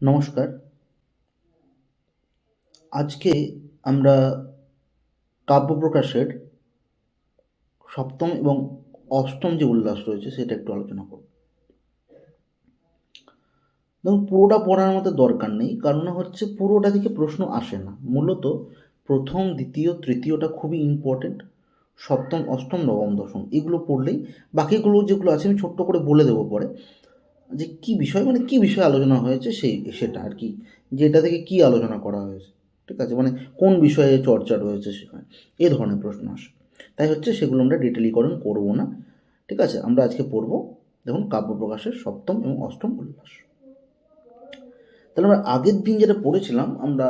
নমস্কার। আজকে আমরা কাব্য প্রকাশের সপ্তম এবং অষ্টম যে উল্লাস রয়েছে সেটা একটু আলোচনা করব। দেখুন, পুরোটা পড়ার মতো দরকার নেই, কারণ হচ্ছে পুরোটা থেকে প্রশ্ন আসে না। মূলত প্রথম, দ্বিতীয়, তৃতীয়টা খুবই ইম্পর্টেন্ট। সপ্তম, অষ্টম, নবম, দশম এগুলো পড়লেই বাকিগুলো যেগুলো আছে আমি ছোট্ট করে বলে দেবো পরে, যে কী বিষয়, মানে কী বিষয়ে আলোচনা হয়েছে সেটা আর কি, যে এটা থেকে কী আলোচনা করা হয়েছে। ঠিক আছে, মানে কোন বিষয়ে চর্চা রয়েছে সেখানে, এ ধরনের প্রশ্ন আসে। তাই হচ্ছে সেগুলো আমরা ডিটেলিকরণ করব না। ঠিক আছে, আমরা আজকে পড়ব, দেখুন, কাব্য প্রকাশের সপ্তম এবং অষ্টম উল্লাস। তাহলে আমরা আগের দিন যেটা পড়েছিলাম, আমরা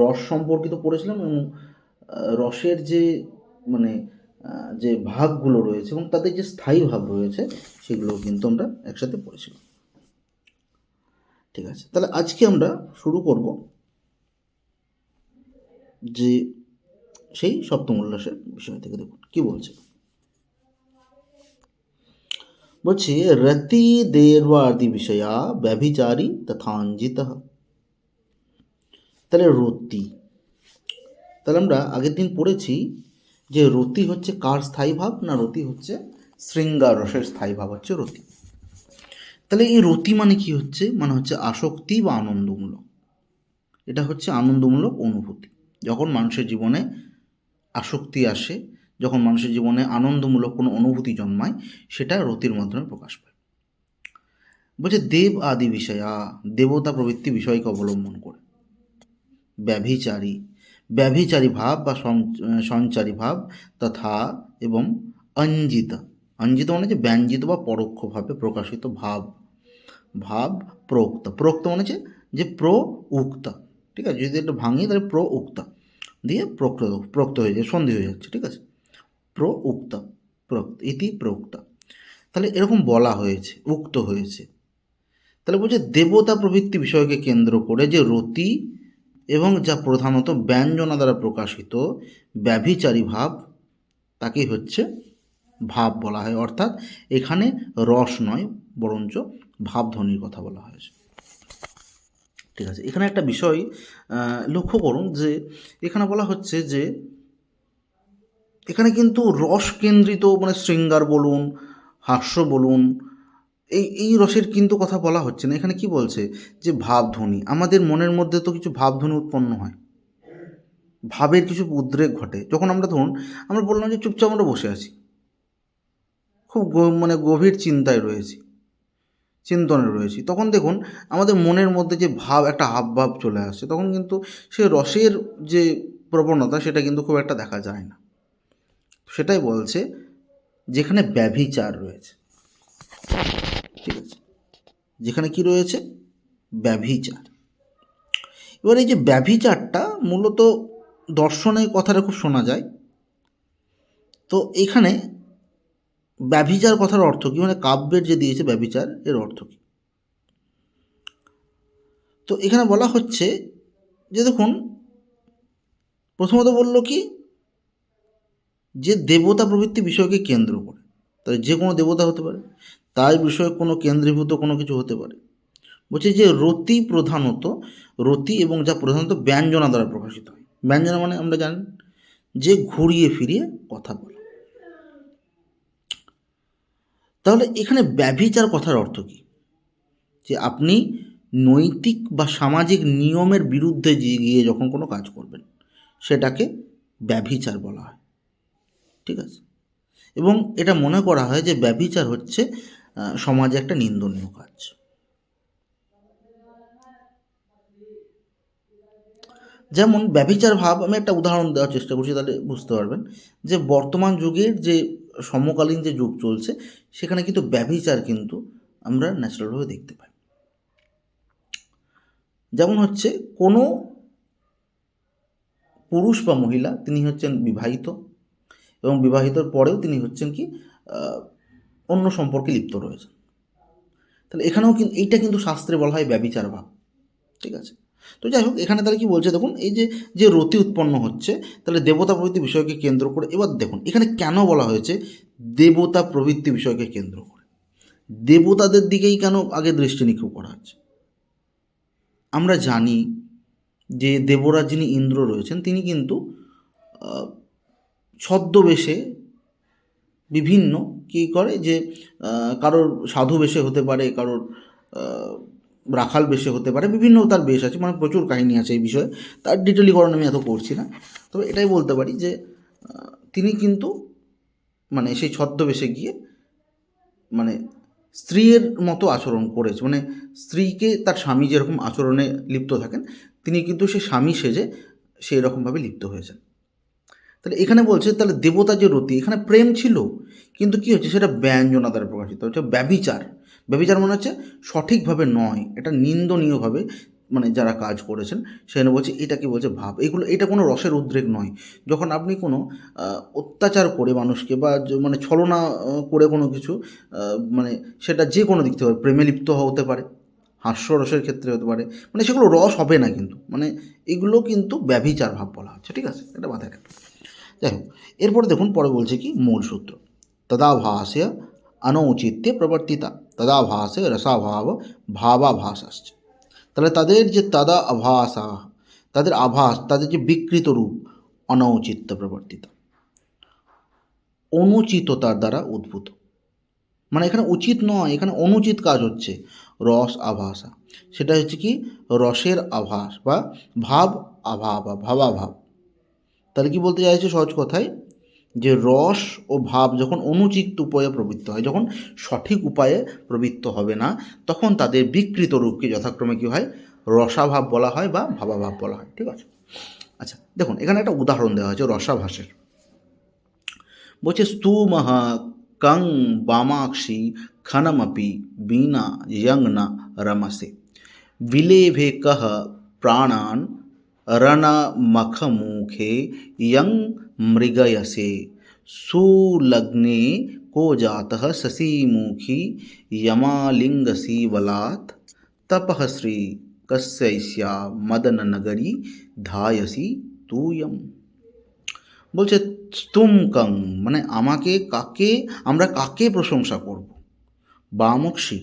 রস সম্পর্কিত পড়েছিলাম এবং রসের যে মানে যে ভাগগুলো রয়েছে এবং তাদের যে স্থায়ী ভাব রয়েছে সেগুলো কিন্তু আমরা একসাথে পড়েছিলাম। ঠিক আছে, তাহলে আজকে আমরা শুরু করব যে সেই সপ্তম উল্লাসের বিষয় থেকে। দেখুন কি বলছে, বলছি রতি দের্বাদি বিষয়া ব্যভিচারী তথাঞ্জিত। তাহলে রতি, তাহলে আমরা আগের দিন পড়েছি যে রতি হচ্ছে কার স্থায়ী ভাব, না রতি হচ্ছে শৃঙ্গার রসের স্থায়ী ভাব হচ্ছে রতি। তাহলে এই রতি মানে কি হচ্ছে, মানে হচ্ছে আসক্তি বা আনন্দমূলক। এটা হচ্ছে আনন্দমূলক অনুভূতি। যখন মানুষের জীবনে আসক্তি আসে, যখন মানুষের জীবনে আনন্দমূলক কোনো অনুভূতি জন্মায়, সেটা রতির মাধ্যমে প্রকাশ পায়। বলছে দেব আদি বিষয়া, দেবতা প্রভৃতি বিষয়কে অবলম্বন করে। ব্যভিচারী, ব্যভিচারী ভাব বা সঞ্চারী ভাব তথা এবং অঞ্জিত, অঞ্জিত মানে যে ব্যঞ্জিত বা পরোক্ষভাবে প্রকাশিত ভাব, ভাব প্রোক্ত, প্রোক্ত মানে যে প্র উক্ত। ঠিক আছে, যদি একটু ভাঙি তাহলে প্র উক্ত দিয়ে প্রোক্ত, প্রোক্ত হয়ে যায়, সন্ধি হয়ে যাচ্ছে। ঠিক আছে, প্র উক্ত, প্রোক্ত ইতি প্রোক্ত। তাহলে এরকম বলা হয়েছে, উক্ত হয়েছে। তাহলে বলছে দেবতা প্রভৃতি বিষয়কে কেন্দ্র করে যে রতি এবং যা প্রধানত ব্যঞ্জনা দ্বারা প্রকাশিত ব্যভিচারী ভাব, তাকেই হচ্ছে ভাব বলা হয়। অর্থাৎ এখানে রস নয়, বরঞ্চ ভাবধ্বনির কথা বলা হয়েছে। ঠিক আছে, এখানে একটা বিষয় লক্ষ্য করুন যে এখানে বলা হচ্ছে যে এখানে কিন্তু রস কেন্দ্রিত, মানে শৃঙ্গার বলুন, হাস্য বলুন, এই রসের কিন্তু কথা বলা হচ্ছে না। এখানে কি বলছে, যে ভাবধ্বনি, আমাদের মনের মধ্যে তো কিছু ভাবধ্বনি উৎপন্ন হয়, ভাবের কিছু উদ্রেক ঘটে। যখন আমরা, ধরুন আমরা বললাম যে চুপচাপ আমরা বসে আছি, খুব মানে গভীর চিন্তায় রয়েছি, চিন্তনে রয়েছি, তখন দেখুন আমাদের মনের মধ্যে যে ভাব, একটা হাবভাব চলে আসছে, তখন কিন্তু সে রসের যে প্রবণতা সেটা কিন্তু খুব একটা দেখা যায় না। সেটাই বলছে যেখানে ব্যভিচার রয়েছে। ঠিক আছে, যেখানে কি রয়েছে, ব্যভিচার। এবার এই যে ব্যভিচারটা মূলত দর্শনের কথাটা খুব শোনা যায়। তো এখানে ব্যভিচার কথার অর্থ কী, মানে কাব্যের যে দিয়েছে ব্যভিচার, এর অর্থ কী। তো এখানে বলা হচ্ছে যে দেখুন, প্রথমত বলল কি, যে দেবতা প্রভৃতি বিষয়কে কেন্দ্র করে, তাই যে কোনো দেবতা হতে পারে, তার বিষয়ে কোনো কেন্দ্রীভূত কোনো কিছু হতে পারে। বলছে যে রতি প্রধানত, রতি এবং যা প্রধানত ব্যঞ্জনা দ্বারা প্রকাশিত হয়। ব্যঞ্জনা মানে আমরা জানি যে ঘুরিয়ে ফিরিয়ে কথা বলে। তাহলে এখানে ব্যভিচার কথার অর্থ কী, যে আপনি নৈতিক বা সামাজিক নিয়মের বিরুদ্ধে গিয়ে যখন কোনো কাজ করবেন, সেটাকে ব্যভিচার বলা হয়। ঠিক আছে, এবং এটা মনে করা হয় যে ব্যভিচার হচ্ছে সমাজে একটা নিন্দনীয় কাজ। যেমন ব্যভিচার ভাব, আমি একটা উদাহরণ দেওয়ার চেষ্টা করছি, তাহলে বুঝতে পারবেন যে বর্তমান যুগের যে সমকালীন যে যুগ চলছে, সেখানে কিন্তু ব্যভিচার কিন্তু আমরা ন্যাচারালভাবে দেখতে পাই। যেমন হচ্ছে কোনো পুরুষ বা মহিলা, তিনি হচ্ছেন বিবাহিত এবং বিবাহিতর পরেও তিনি হচ্ছেন কি অন্য সম্পর্কে লিপ্ত রয়েছেন। তাহলে এখানেও কিন্তু এইটা কিন্তু শাস্ত্রে বলা হয় ব্যভিচার ভাব। ঠিক আছে, তো যাই হোক, এখানে তাহলে কি বলছে দেখুন, এই যে যে রতি উৎপন্ন হচ্ছে, তাহলে দেবতা প্রভৃতি বিষয়কে কেন্দ্র করে। এবার দেখুন এখানে কেন বলা হয়েছে দেবতা প্রভৃতি বিষয়কে কেন্দ্র করে, দেবতাদের দিকেই কেন আগে দৃষ্টি নিক্ষেপ করা হচ্ছে। আমরা জানি যে দেবরাজ যিনি ইন্দ্র রয়েছেন তিনি কিন্তু ছদ্মবেশে বিভিন্ন কী করে যে কারোর সাধু বেশে হতে পারে, কারোর রাখাল বেশে হতে পারে, বিভিন্ন তার বেশ আছে, মানে প্রচুর কাহিনী আছে এই বিষয়ে, তার ডিটেলিকরণ আমি এত করছি না। তবে এটাই বলতে পারি যে তিনি কিন্তু মানে সেই ছদ্মবেশে গিয়ে মানে স্ত্রীর মতো আচরণ করেছে, মানে স্ত্রীকে তার স্বামী যেরকম আচরণে লিপ্ত থাকেন তিনি কিন্তু সেই স্বামী সেজে সেই রকমভাবে লিপ্ত হয়েছেন। তাহলে এখানে বলছে তাহলে দেবতা যে রতি, এখানে প্রেম ছিল কিন্তু কী হচ্ছে সেটা ব্যঞ্জনা দ্বারা প্রকাশিত হচ্ছে ব্যভিচার। ব্যভিচার মনে হচ্ছে সঠিকভাবে নয়, এটা নিন্দনীয়ভাবে মানে যারা কাজ করেছেন সেখানে বলছে এটা কি বলছে ভাব, এগুলো এটা কোনো রসের উদ্রেক নয়। যখন আপনি কোনো অত্যাচার করে মানুষকে বা মানে ছলনা করে কোনো কিছু মানে সেটা যে কোনো দিক থেকে প্রেমে লিপ্ত হতে পারে, হাস্যরসের ক্ষেত্রে হতে পারে, মানে সেগুলো রস হবে না কিন্তু, মানে এগুলো কিন্তু ব্যভিচার ভাব বলা হচ্ছে। ঠিক আছে, এটা মাথায় রাখবে। যাই হোক, এরপরে দেখুন পরে বলছে কি মূল সূত্র, তদাভাসে অনৌচিত্যে প্রবর্তিতা তদাভাসে রসাভাব ভাবাভাসাশ্চ। তাহলে তাদের যে তদা আভাসা, তাদের আভাস, তাদের যে বিকৃত রূপ অনৌচিত্য প্রবর্তিতা, অনুচিততার দ্বারা উদ্ভূত, মানে এখানে উচিত নয়, এখানে অনুচিত কাজ হচ্ছে। রস আভাসা সেটা হচ্ছে কি রসের আভাস বা ভাব আভাব বা ভাবাভাব। তাহলে কি বলতে চাইছে সহজ কথায়, যে রস ও ভাব যখন অনুচিত উপায়ে প্রবৃত্ত হয়, যখন সঠিক উপায়ে প্রবৃত্ত হবে না, তখন তাদের বিকৃত রূপকে যথাক্রমে কী হয় রসাভাব বলা হয় বা ভাবাভাব বলা হয়। ঠিক আছে, আচ্ছা দেখুন এখানে একটা উদাহরণ দেওয়া হয়েছে রসাভাসের। বলছে স্তূমহ কং বামাক্ষী খনমপি বীণা ইয়ংনা রমসে विलेभे कह प्राणान रणमखमुखे यं मृगयसे सुलग्ने को जातः शशिमुखी यमालिंगसी बलात् तपः श्री कस्यैस्या मदन नगरी ধায়সি তুয়ম। বলছে স্তुमकं মানে আমাকে কাকে, আমরা কাকে প্রশংসা করব, বামক্ষী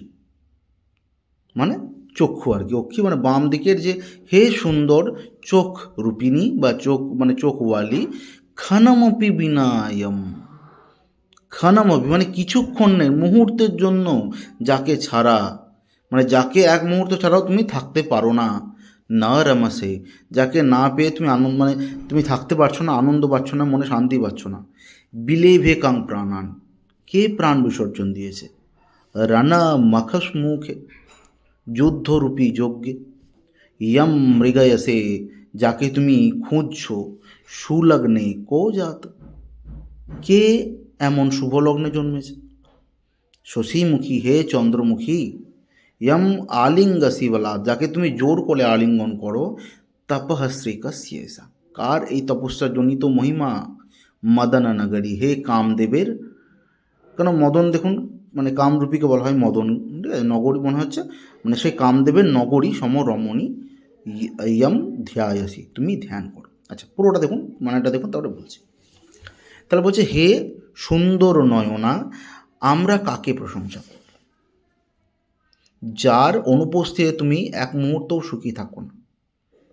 মানে চক্ষু আর কি, অক্ষী মানে বাম দিকের যে হে সুন্দর চোখ রূপিণী বা চোখ মানে চোখওয়ালি, ক্ষণমপি বিনায়ম, ক্ষণমপি মানে কিছুক্ষণের মুহূর্তের জন্য, যাকে ছাড়া মানে যাকে এক মুহূর্ত ছাড়াও তুমি থাকতে পারো না, না রমসে যাকে না পেয়ে তুমি আনন্দ মানে তুমি থাকতে পারছো না, আনন্দ পাচ্ছ না, মনে শান্তি পাচ্ছ না। বিলেভে কাং প্রাণান কে প্রাণ বিসর্জন দিয়েছে, রানা মখস মুখে যুদ্ধরূপী যজ্ঞে, ইয়ম মৃগয়সে যাকে তুমি খুঁজছো, সুলগ্নে কো জাত কে এমন শুভলগ্নে জন্মেছে, শশীমুখী হে চন্দ্রমুখী, ইয়ম আলিঙ্গসি বলা যাকে তুমি জোর করে আলিঙ্গন করো, তপহশ্রী কস্যেসা কার এই তপস্যাজনিত মহিমা, মদন নগরী হে কামদেবের, কেন মদন দেখুন মানে কামরূপীকে বলা হয় মদন, ঠিক আছে, নগরী মনে হচ্ছে মানে সেই কামদেবের নগরী সমরমণী, ইয়ম ধ্যায়সি তুমি ধ্যান করো। আচ্ছা পুরোটা দেখুন মানেটা দেখুন তারপরে বলছি। তাহলে বলছে হে সুন্দর নয়না আমরা কাকে প্রশংসা করব, যার অনুপস্থিতিতে তুমি এক মুহূর্তও সুখী থাকো না,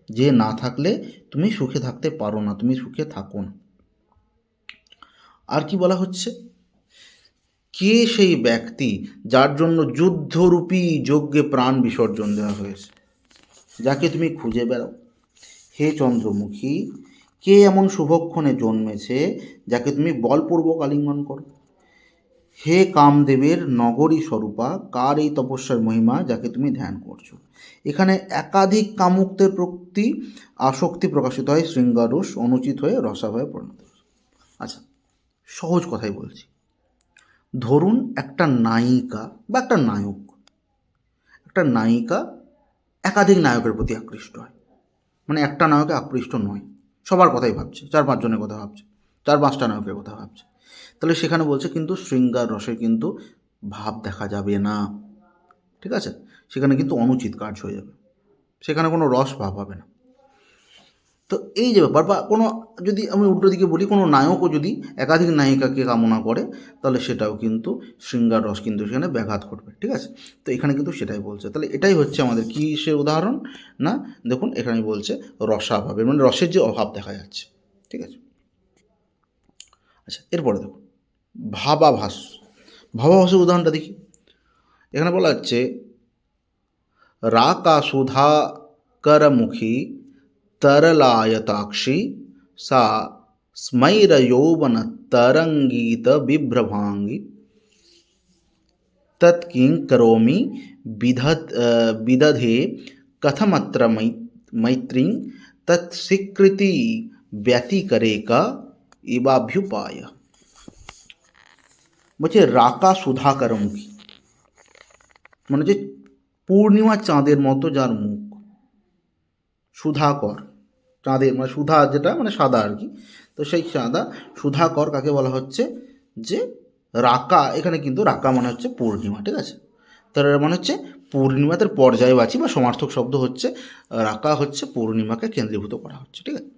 যে না থাকলে তুমি সুখে থাকতে পারো না, তুমি সুখে থাকো না। আর কি বলা হচ্ছে, কে সেই ব্যক্তি যার জন্য যুদ্ধরূপী যজ্ঞে প্রাণ বিসর্জন দেওয়া হয়েছে, যাকে তুমি খুঁজে বেড়াও, হে চন্দ্রমুখী কে এমন শুভক্ষণে জন্মেছে যাকে তুমি বলপূর্বক আলিঙ্গন করো, হে কামদেবের নগরী স্বরূপা কার এই তপস্যার মহিমা যাকে তুমি ধ্যান করছো। এখানে একাধিক কামুকদের প্রতি আসক্তি প্রকাশিত হয়, শৃঙ্গারস অনুচিত হয়ে রসাভাবে পরিণত। আচ্ছা সহজ কথাই বলছি, ধরুন একটা নায়িকা বা একটা নায়ক, একটা নায়িকা একাধিক নায়কের প্রতি আকৃষ্ট হয়, মানে একটা নায়কে আকৃষ্ট নয়, সবার কথাই ভাবছে, 4-5 জনের কথা ভাবছে, 4-5টা নায়কের কথা ভাবছে, তাহলে সেখানে বলছে কিন্তু শৃঙ্গার রসে কিন্তু ভাব দেখা যাবে না। ঠিক আছে, সেখানে কিন্তু অনুচিত কাজ হয়ে যাবে, সেখানে কোনো রস ভাব হবে না। তো এই যে ব্যাপার, বা কোনো যদি আমি উল্টো দিকে বলি, কোনো নায়কও যদি একাধিক নায়িকাকে কামনা করে তাহলে সেটাও কিন্তু শৃঙ্গার রস কিন্তু সেখানে ব্যাঘাত ঘটবে, ঠিক আছে। তো এখানে কিন্তু সেটাই বলছে। তাহলে এটাই হচ্ছে আমাদের কিসের উদাহরণ না, দেখুন এখানে বলছে রসাভাবের, মানে রসের যে অভাব দেখা যাচ্ছে, ঠিক আছে। আচ্ছা, এরপরে দেখুন ভাবাভাস। ভাবাভাসের উদাহরণটা দেখি। এখানে বলা হচ্ছে রাকা সুধা করমুখী तरलायताक्षी सा स्मैरयौवन तरंगीत बिभ्रभांगी तत्किं करोमि विदधे कथमत्र मैत्रीं तत्स्वीकृति व्यतिकरेका इवाभ्युपाय। বলছে রাকা সুধাকরমুখী, মানে যে পূর্ণিমা চাঁদের মতো যার মুখ, সুধাকর চাঁদের, মানে সুধা যেটা মানে সাদা আর কি, তো সেই সাদা সুধাকর কাকে বলা হচ্ছে, যে রাকা, এখানে কিন্তু রাকা মানে হচ্ছে পূর্ণিমা, ঠিক আছে। তার মানে হচ্ছে পূর্ণিমা, তার পর্যায়বাচী বা সমার্থক শব্দ হচ্ছে রাকা, হচ্ছে পূর্ণিমাকে কেন্দ্রীভূত করা হচ্ছে, ঠিক আছে।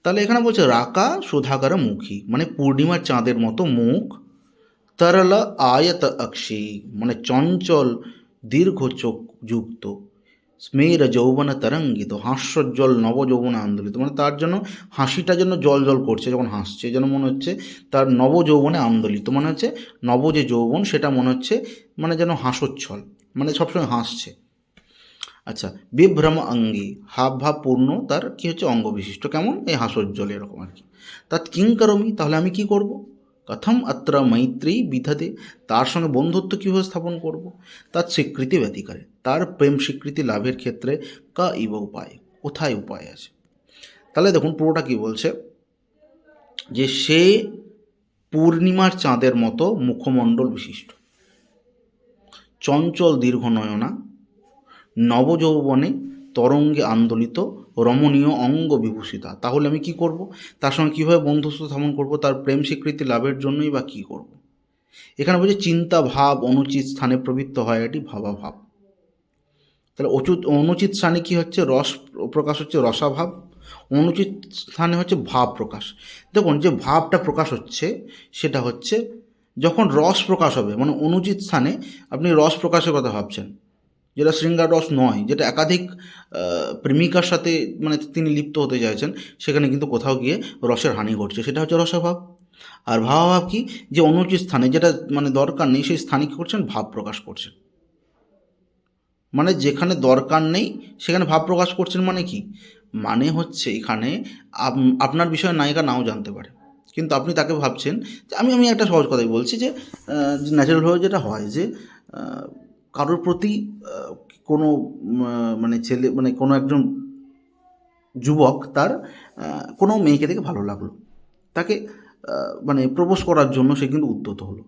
তাহলে এখানে বলছে রাকা সুধাকর মুখী, মানে পূর্ণিমার চাঁদের মতো মুখ, তরল আয়ত অক্ষী, মানে চঞ্চল দীর্ঘ চোখ যুক্ত, স্মের যৌবন তরঙ্গিত, হাস্যোজ্জ্বল নব যৌবনে আন্দোলিত, মানে তার জন্য হাসিটা যেন জল জল করছে যখন হাসছে, যেন মনে হচ্ছে তার নব যৌবনে আন্দোলিত, মানে হচ্ছে নব যে যৌবন সেটা মনে হচ্ছে মানে যেন হাস্যোচ্ছল, মানে সবসময় হাসছে। আচ্ছা, বিভ্রম অঙ্গী, হাব ভাব পূর্ণ তার কি হচ্ছে অঙ্গ বিশিষ্ট, কেমন এই হাস্যোজ্জ্বল এরকম আর কি। তার কিং করমি, তাহলে আমি কি করব, কথম অত্র মৈত্রী বিধাতে, তার সঙ্গে বন্ধুত্ব কীভাবে স্থাপন করব, তার স্বীকৃতি ব্যতিকারে, তার প্রেম স্বীকৃতি লাভের ক্ষেত্রে কা ইব উপায়, কোথায় উপায় আছে। তাহলে দেখুন পুরোটা কি বলছে, যে সে পূর্ণিমার চাঁদের মতো মুখমণ্ডল বিশিষ্ট, চঞ্চল দীর্ঘ নয়না, নবযৌবনে তরঙ্গে আন্দোলিত, রমণীয় অঙ্গ বিভূষিতা, তাহলে আমি কি করব, তার সঙ্গে কীভাবে বন্ধুত্ব স্থাপন করব, তার প্রেম স্বীকৃতি লাভের জন্যই বা কী করব। এখানে বলছে চিন্তা ভাব অনুচিত স্থানে প্রবৃত্ত হয়, এটি ভাবাভাব। তাহলে অনুচিত স্থানে কী হচ্ছে, রস প্রকাশ হচ্ছে রসাভাব, অনুচিত স্থানে হচ্ছে ভাব প্রকাশ। দেখুন যে ভাবটা প্রকাশ হচ্ছে সেটা হচ্ছে যখন রস প্রকাশ হবে, মানে অনুচিত স্থানে আপনি রস প্রকাশের কথা ভাবছেন, যেটা শৃঙ্গার রস নয়, যেটা একাধিক প্রেমিকার সাথে মানে তিনি লিপ্ত হতে চাইছেন, সেখানে কিন্তু কোথাও গিয়ে রসের হানি ঘটছে, সেটা হচ্ছে রসাভাব। আর ভাবাভাব কি, যে অনুচিত স্থানে যেটা মানে দরকার নেই সেই স্থানে কী করছেন, ভাব প্রকাশ করছেন, মানে যেখানে দরকার নেই সেখানে ভাব প্রকাশ করছেন, মানে কি, মানে হচ্ছে এখানে আপনার বিষয়ে নায়িকা নাও জানতে পারে, কিন্তু আপনি তাকে ভাবছেন যে আমি একটা সহজ কথাই বলছি, যে ন্যাচারালভাবে যেটা হয় যে কারোর প্রতি কোনো মানে ছেলে, মানে কোনো একজন যুবক তার কোনো মেয়েকে দেখে ভালো লাগলো, তাকে মানে প্রপোজ করার জন্য সে কিন্তু উদ্যত হলো।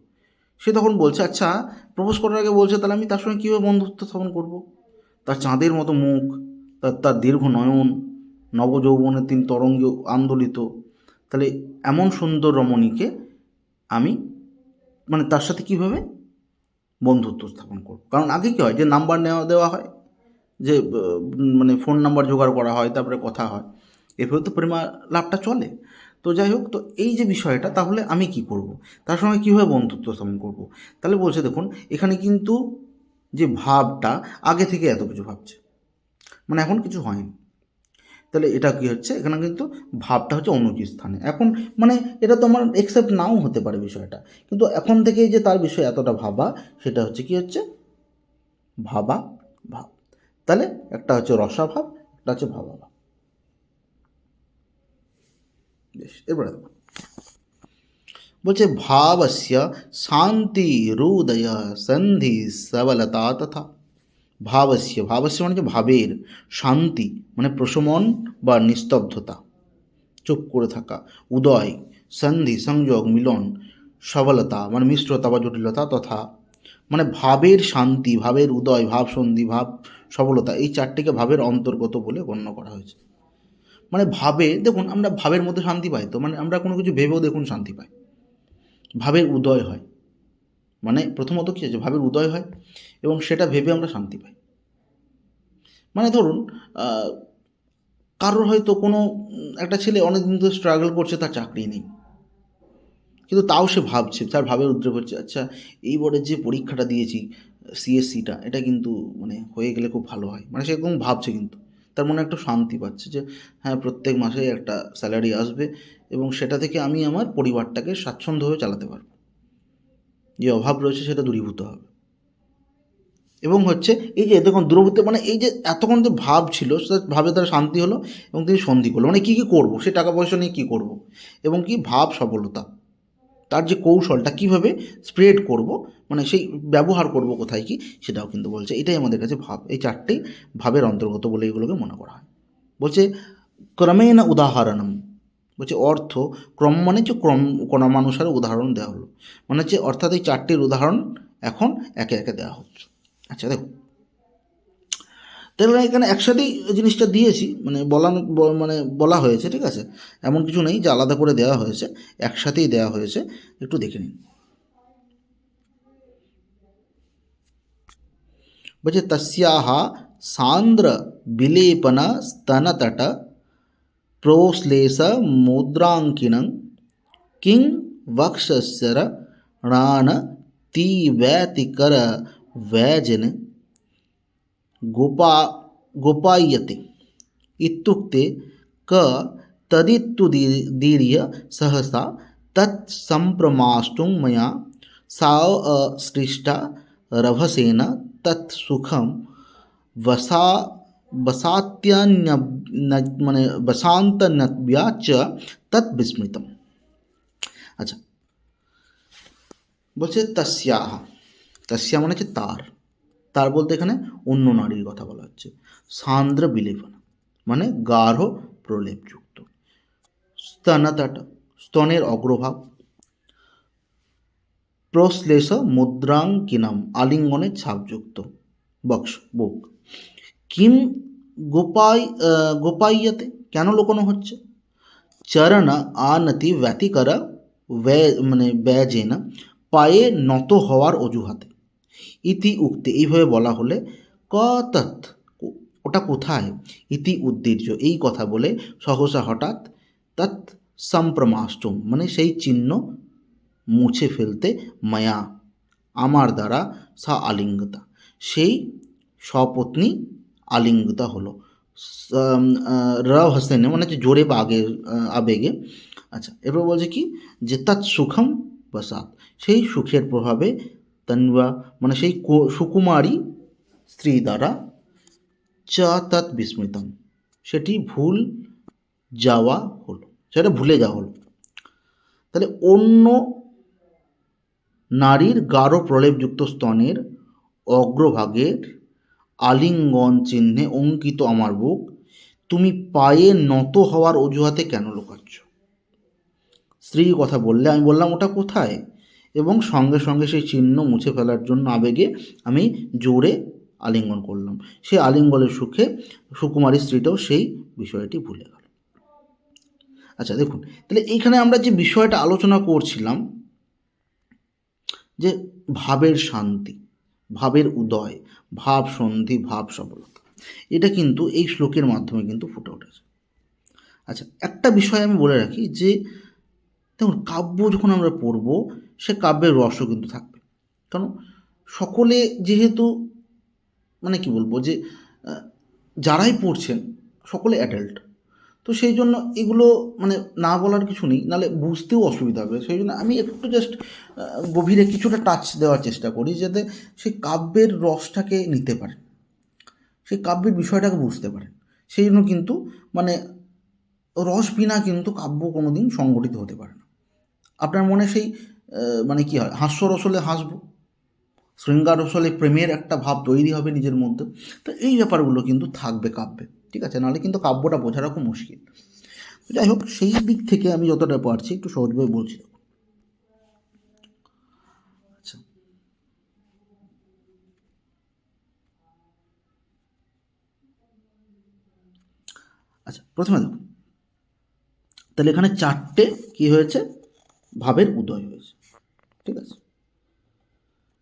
সে তখন বলছে, আচ্ছা প্রপোজ করার আগে বলছে তাহলে আমি তার সঙ্গে কীভাবে বন্ধুত্ব স্থাপন করব, তার চাঁদের মতো মুখ, তার দীর্ঘ নয়ন, নবযৌবনে তিনি তরঙ্গে আন্দোলিত, তাহলে এমন সুন্দর রমণীকে আমি মানে তার সাথে কীভাবে বন্ধুত্ব স্থাপন করব। কারণ আগে কী হয়, যে নাম্বার দেওয়া হয়, যে মানে ফোন নাম্বার জোগাড় করা হয়, তারপরে কথা হয়, এভাবে তো প্রেমা লাভটা চলে। তো যাই হোক, তো এই যে বিষয়টা, তাহলে আমি কি করব, তার সঙ্গে কীভাবে বন্ধুত্ব স্থাপন করব। তাহলে বলছে দেখুন এখানে কিন্তু যে ভাবটা আগে থেকে এত কিছু ভাবছে, মানে এখন কিছু হয়নি, তাহলে এটা কি হচ্ছে, এখানে কিন্তু ভাবটা হচ্ছে অনুচিত স্থানে। এখন মানে এটা তো আমার একসেপ্ট নাও হতে পারে বিষয়টা, কিন্তু এখন থেকে যে তার বিষয়ে এতটা ভাবা, সেটা হচ্ছে কি হচ্ছে ভাবা ভাব। তাহলে একটা হচ্ছে রসাভাব, একটা হচ্ছে ভাবাভাব। বেশ, এরপরে দেখো বলছে ভাবস্য শান্তি হৃদয় সন্ধি সবলতা তথা। ভাবস্য মানে যে ভাবের, শান্তি মানে প্রশমন বা নিস্তব্ধতা, চুপ করে থাকা, উদয় সন্ধি সংযোগ মিলন, সবলতা মানে মিশ্রতা বা জটিলতা, তথা মানে ভাবের শান্তি, ভাবের উদয়, ভাব সন্ধি, ভাব সবলতা, এই চারটিকে ভাবের অন্তর্গত বলে গণ্য করা হয়েছে। মানে ভাবে দেখুন, আমরা ভাবের মধ্যে শান্তি পাই, তো মানে আমরা কোনো কিছু ভেবেও দেখুন শান্তি পাই, ভাবের উদয় হয়, মানে প্রথমত কী আছে, ভাবের উদয় হয় এবং সেটা ভেবে আমরা শান্তি পাই। মানে ধরুন কারোর হয়তো কোনো একটা ছেলে অনেক দিন ধরে স্ট্রাগল করছে, তার চাকরি নেই, কিন্তু তাও সে ভাবছে, তার ভাবের উদ্রেক হচ্ছে, আচ্ছা এই বোর্ডের যে পরীক্ষাটা দিয়েছি সিএসসিটা, এটা কিন্তু মানে হয়ে গেলে খুব ভালো হয়, মানে সে এরকম ভাবছে, কিন্তু তার মনে একটা শান্তি পাচ্ছে যে হ্যাঁ প্রত্যেক মাসে একটা স্যালারি আসবে এবং সেটা থেকে আমি আমার পরিবারটাকে স্বাচ্ছন্দ্যভাবে চালাতে পারবো, যে অভাব রয়েছে সেটা দূরীভূত হবে। এবং হচ্ছে এই যে দেখুন দূরবর্তী মানে এই যে এতক্ষণ যে ভাব ছিল সে ভাবে তার শান্তি হলো এবং তিনি সন্ধি করলো, মানে কী কী করবো, সে টাকা পয়সা নিয়ে কী করবো এবং কি ভাব সফলতা, তার যে কৌশলটা কীভাবে স্প্রেড করব, মানে সেই ব্যবহার করব কোথায় কি, সেটাও কিন্তু বলছে। এটাই আমাদের কাছে ভাব, এই চারটেই ভাবের অন্তর্গত বলে এগুলোকে মনে করা হয়। বলছে ক্রমেণ উদাহরণম, বলছে অর্থ ক্রম মানে যে ক্রমানুসারে উদাহরণ দেওয়া হলো, মানে হচ্ছে অর্থাৎ এই চারটির উদাহরণ এখন একে একে দেওয়া হচ্ছে। আচ্ছা দেখো, তাহলে এখানে একসাথেই জিনিসটা দিয়েছি, মানে মানে বলা হয়েছে, ঠিক আছে, এমন কিছু নেই যে আলাদা করে দেওয়া হয়েছে, একসাথেই দেওয়া হয়েছে, একটু দেখে নিন। बचे तस्याः सान्द्र विलेपन स्तनतट प्रोश्लेष मुद्रांकिनं किं वक्षस्यर णान तीव्यतिकर वैजन गोपा गोपायते इत्युक्ते क तदित्तुदीर्य सहसा तत्सम्प्रमाष्टुं मया सा सृष्टा रभसेन तत्सुखं वसा वसात्यन्य মানে বসান্তন্যব্যা চ তৎবিস্মৃতম। আচ্ছা বলছে তস্যাহ, তস্যা মানে হচ্ছে তার, তার বলতে এখানে অন্য নারীর কথা বলা হচ্ছে। সান্দ্র বিলেপন মানে গাঢ় প্রলেপযুক্ত, স্তনতট স্তনের অগ্রভাগ, প্রশ্লেষ মুদ্রাঙ্কিনম আলিঙ্গনের ছাপযুক্ত বক্স বুক, কিম গোপাইয়তে কেন লুকোনো হচ্ছে, চরণ আনতি ব্যতিকর মানে ব্যজেন পায়ে নত হওয়ার অজুহাতে, ইতি উক্তি এইভাবে বলা হলে, ক তৎ ওটা কোথায়, ইতি উদ্দীর্য এই কথা বলে, সহসা হঠাৎ, তৎ সম্প্রমাষ্টম মানে সেই চিহ্ন মুছে ফেলতে, মায়া আমার দ্বারা, সা আলিঙ্গতা সেই স্বপত্নী আলিঙ্গতা হলো, র হাসেনে মানে হচ্ছে জোরে বা আগে আবেগে। আচ্ছা এরপর বলছে কি যে তৎ সুখম বসাত সেই সুখের প্রভাবে, তন্বা মানে সেই সুকুমারী স্ত্রী দ্বারা, চ তৎ বিস্মৃতম সেটি ভুল যাওয়া হলো, সেটা ভুলে যাওয়া হলো। তাহলে অন্য নারীর গাঢ় প্রলেপযুক্ত স্তনের অগ্রভাগের আলিঙ্গন চিহ্নে অঙ্কিত আমার বুক তুমি পায়ে নত হওয়ার অজুহাতে কেন লুকাচ্ছ। স্ত্রীর কথা বললে আমি বললাম ওটা কোথায়, এবং সঙ্গে সঙ্গে সেই চিহ্ন মুছে ফেলার জন্য আবেগে আমি জোরে আলিঙ্গন করলাম, সেই আলিঙ্গনের সুখে সুকুমারী স্ত্রীটাও সেই বিষয়টি ভুলে গেল। আচ্ছা দেখুন, তাহলে এইখানে আমরা যে বিষয়টা আলোচনা করছিলাম যে ভাবের শান্তি, ভাবের উদয়, ভাব সন্ধি, ভাব সফলতা, এটা কিন্তু এই শ্লোকের মাধ্যমে কিন্তু ফুটে উঠেছে। আচ্ছা একটা বিষয় আমি বলে রাখি যে দেখুন কাব্য যখন আমরা পড়ব সে কাব্যের রসও কিন্তু থাকবে, কারণ সকলে যেহেতু মানে কি বলবো যে যারাই পড়ছেন সকলে অ্যাডাল্ট, তো সেই জন্য এগুলো মানে না বলার কিছু নেই, নাহলে বুঝতেও অসুবিধা হবে, সেই জন্য আমি একটু জাস্ট গভীরে কিছুটা টাচ দেওয়ার চেষ্টা করি যাতে সেই কাব্যের রসটাকে নিতে পারেন, সেই কাব্যের বিষয়টাকে বুঝতে পারেন। সেই জন্য কিন্তু মানে রস বিনা কিন্তু কাব্য কোনো দিন সংগঠিত হতে পারে না। আপনার মনে সেই মানে কী হয়, হাস্যরস হলে হাসবো, শৃঙ্গার রস হলে প্রেমের একটা ভাব তৈরি হবে নিজের মধ্যে, তো এই ব্যাপারগুলো কিন্তু থাকবে কাব্যে, ঠিক আছে, নাহলে কিন্তু কাব্যটা বোঝাটা খুব মুশকিল। যাই হোক সেই দিক থেকে আমি যতটা পারছি একটু সহজভাবে বলছি। আচ্ছা আচ্ছা প্রথমে দেখুন, তাহলে এখানে চারটে কি হয়েছে, ভাবের উদয় হয়েছে, ঠিক আছে,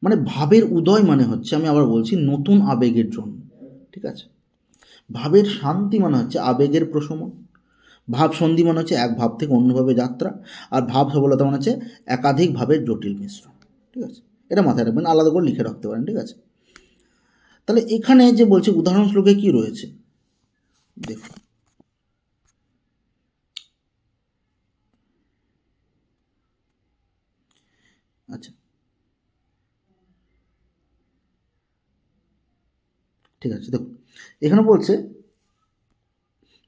মানে ভাবের উদয় মানে হচ্ছে আমি আবার বলছি নতুন আবেগের জন্য, ঠিক আছে, ভাবের শান্তি মানে হচ্ছে আবেগের প্রশমন, ভাব সন্ধি মানে হচ্ছে এক ভাব থেকে অন্য ভাবে যাত্রা, আর ভাব সবলতা মানে হচ্ছে একাধিক ভাবের জটিল মিশ্রণ। ঠিক আছে, এটা মাথায় রাখবেন, আলাদা করে লিখে রাখতে পারেন। ঠিক আছে, তাহলে এখানে যে বলছে উদাহরণ শ্লোকে কি রয়েছে দেখুন। আচ্ছা, ঠিক আছে, দেখুন এখানে বলছে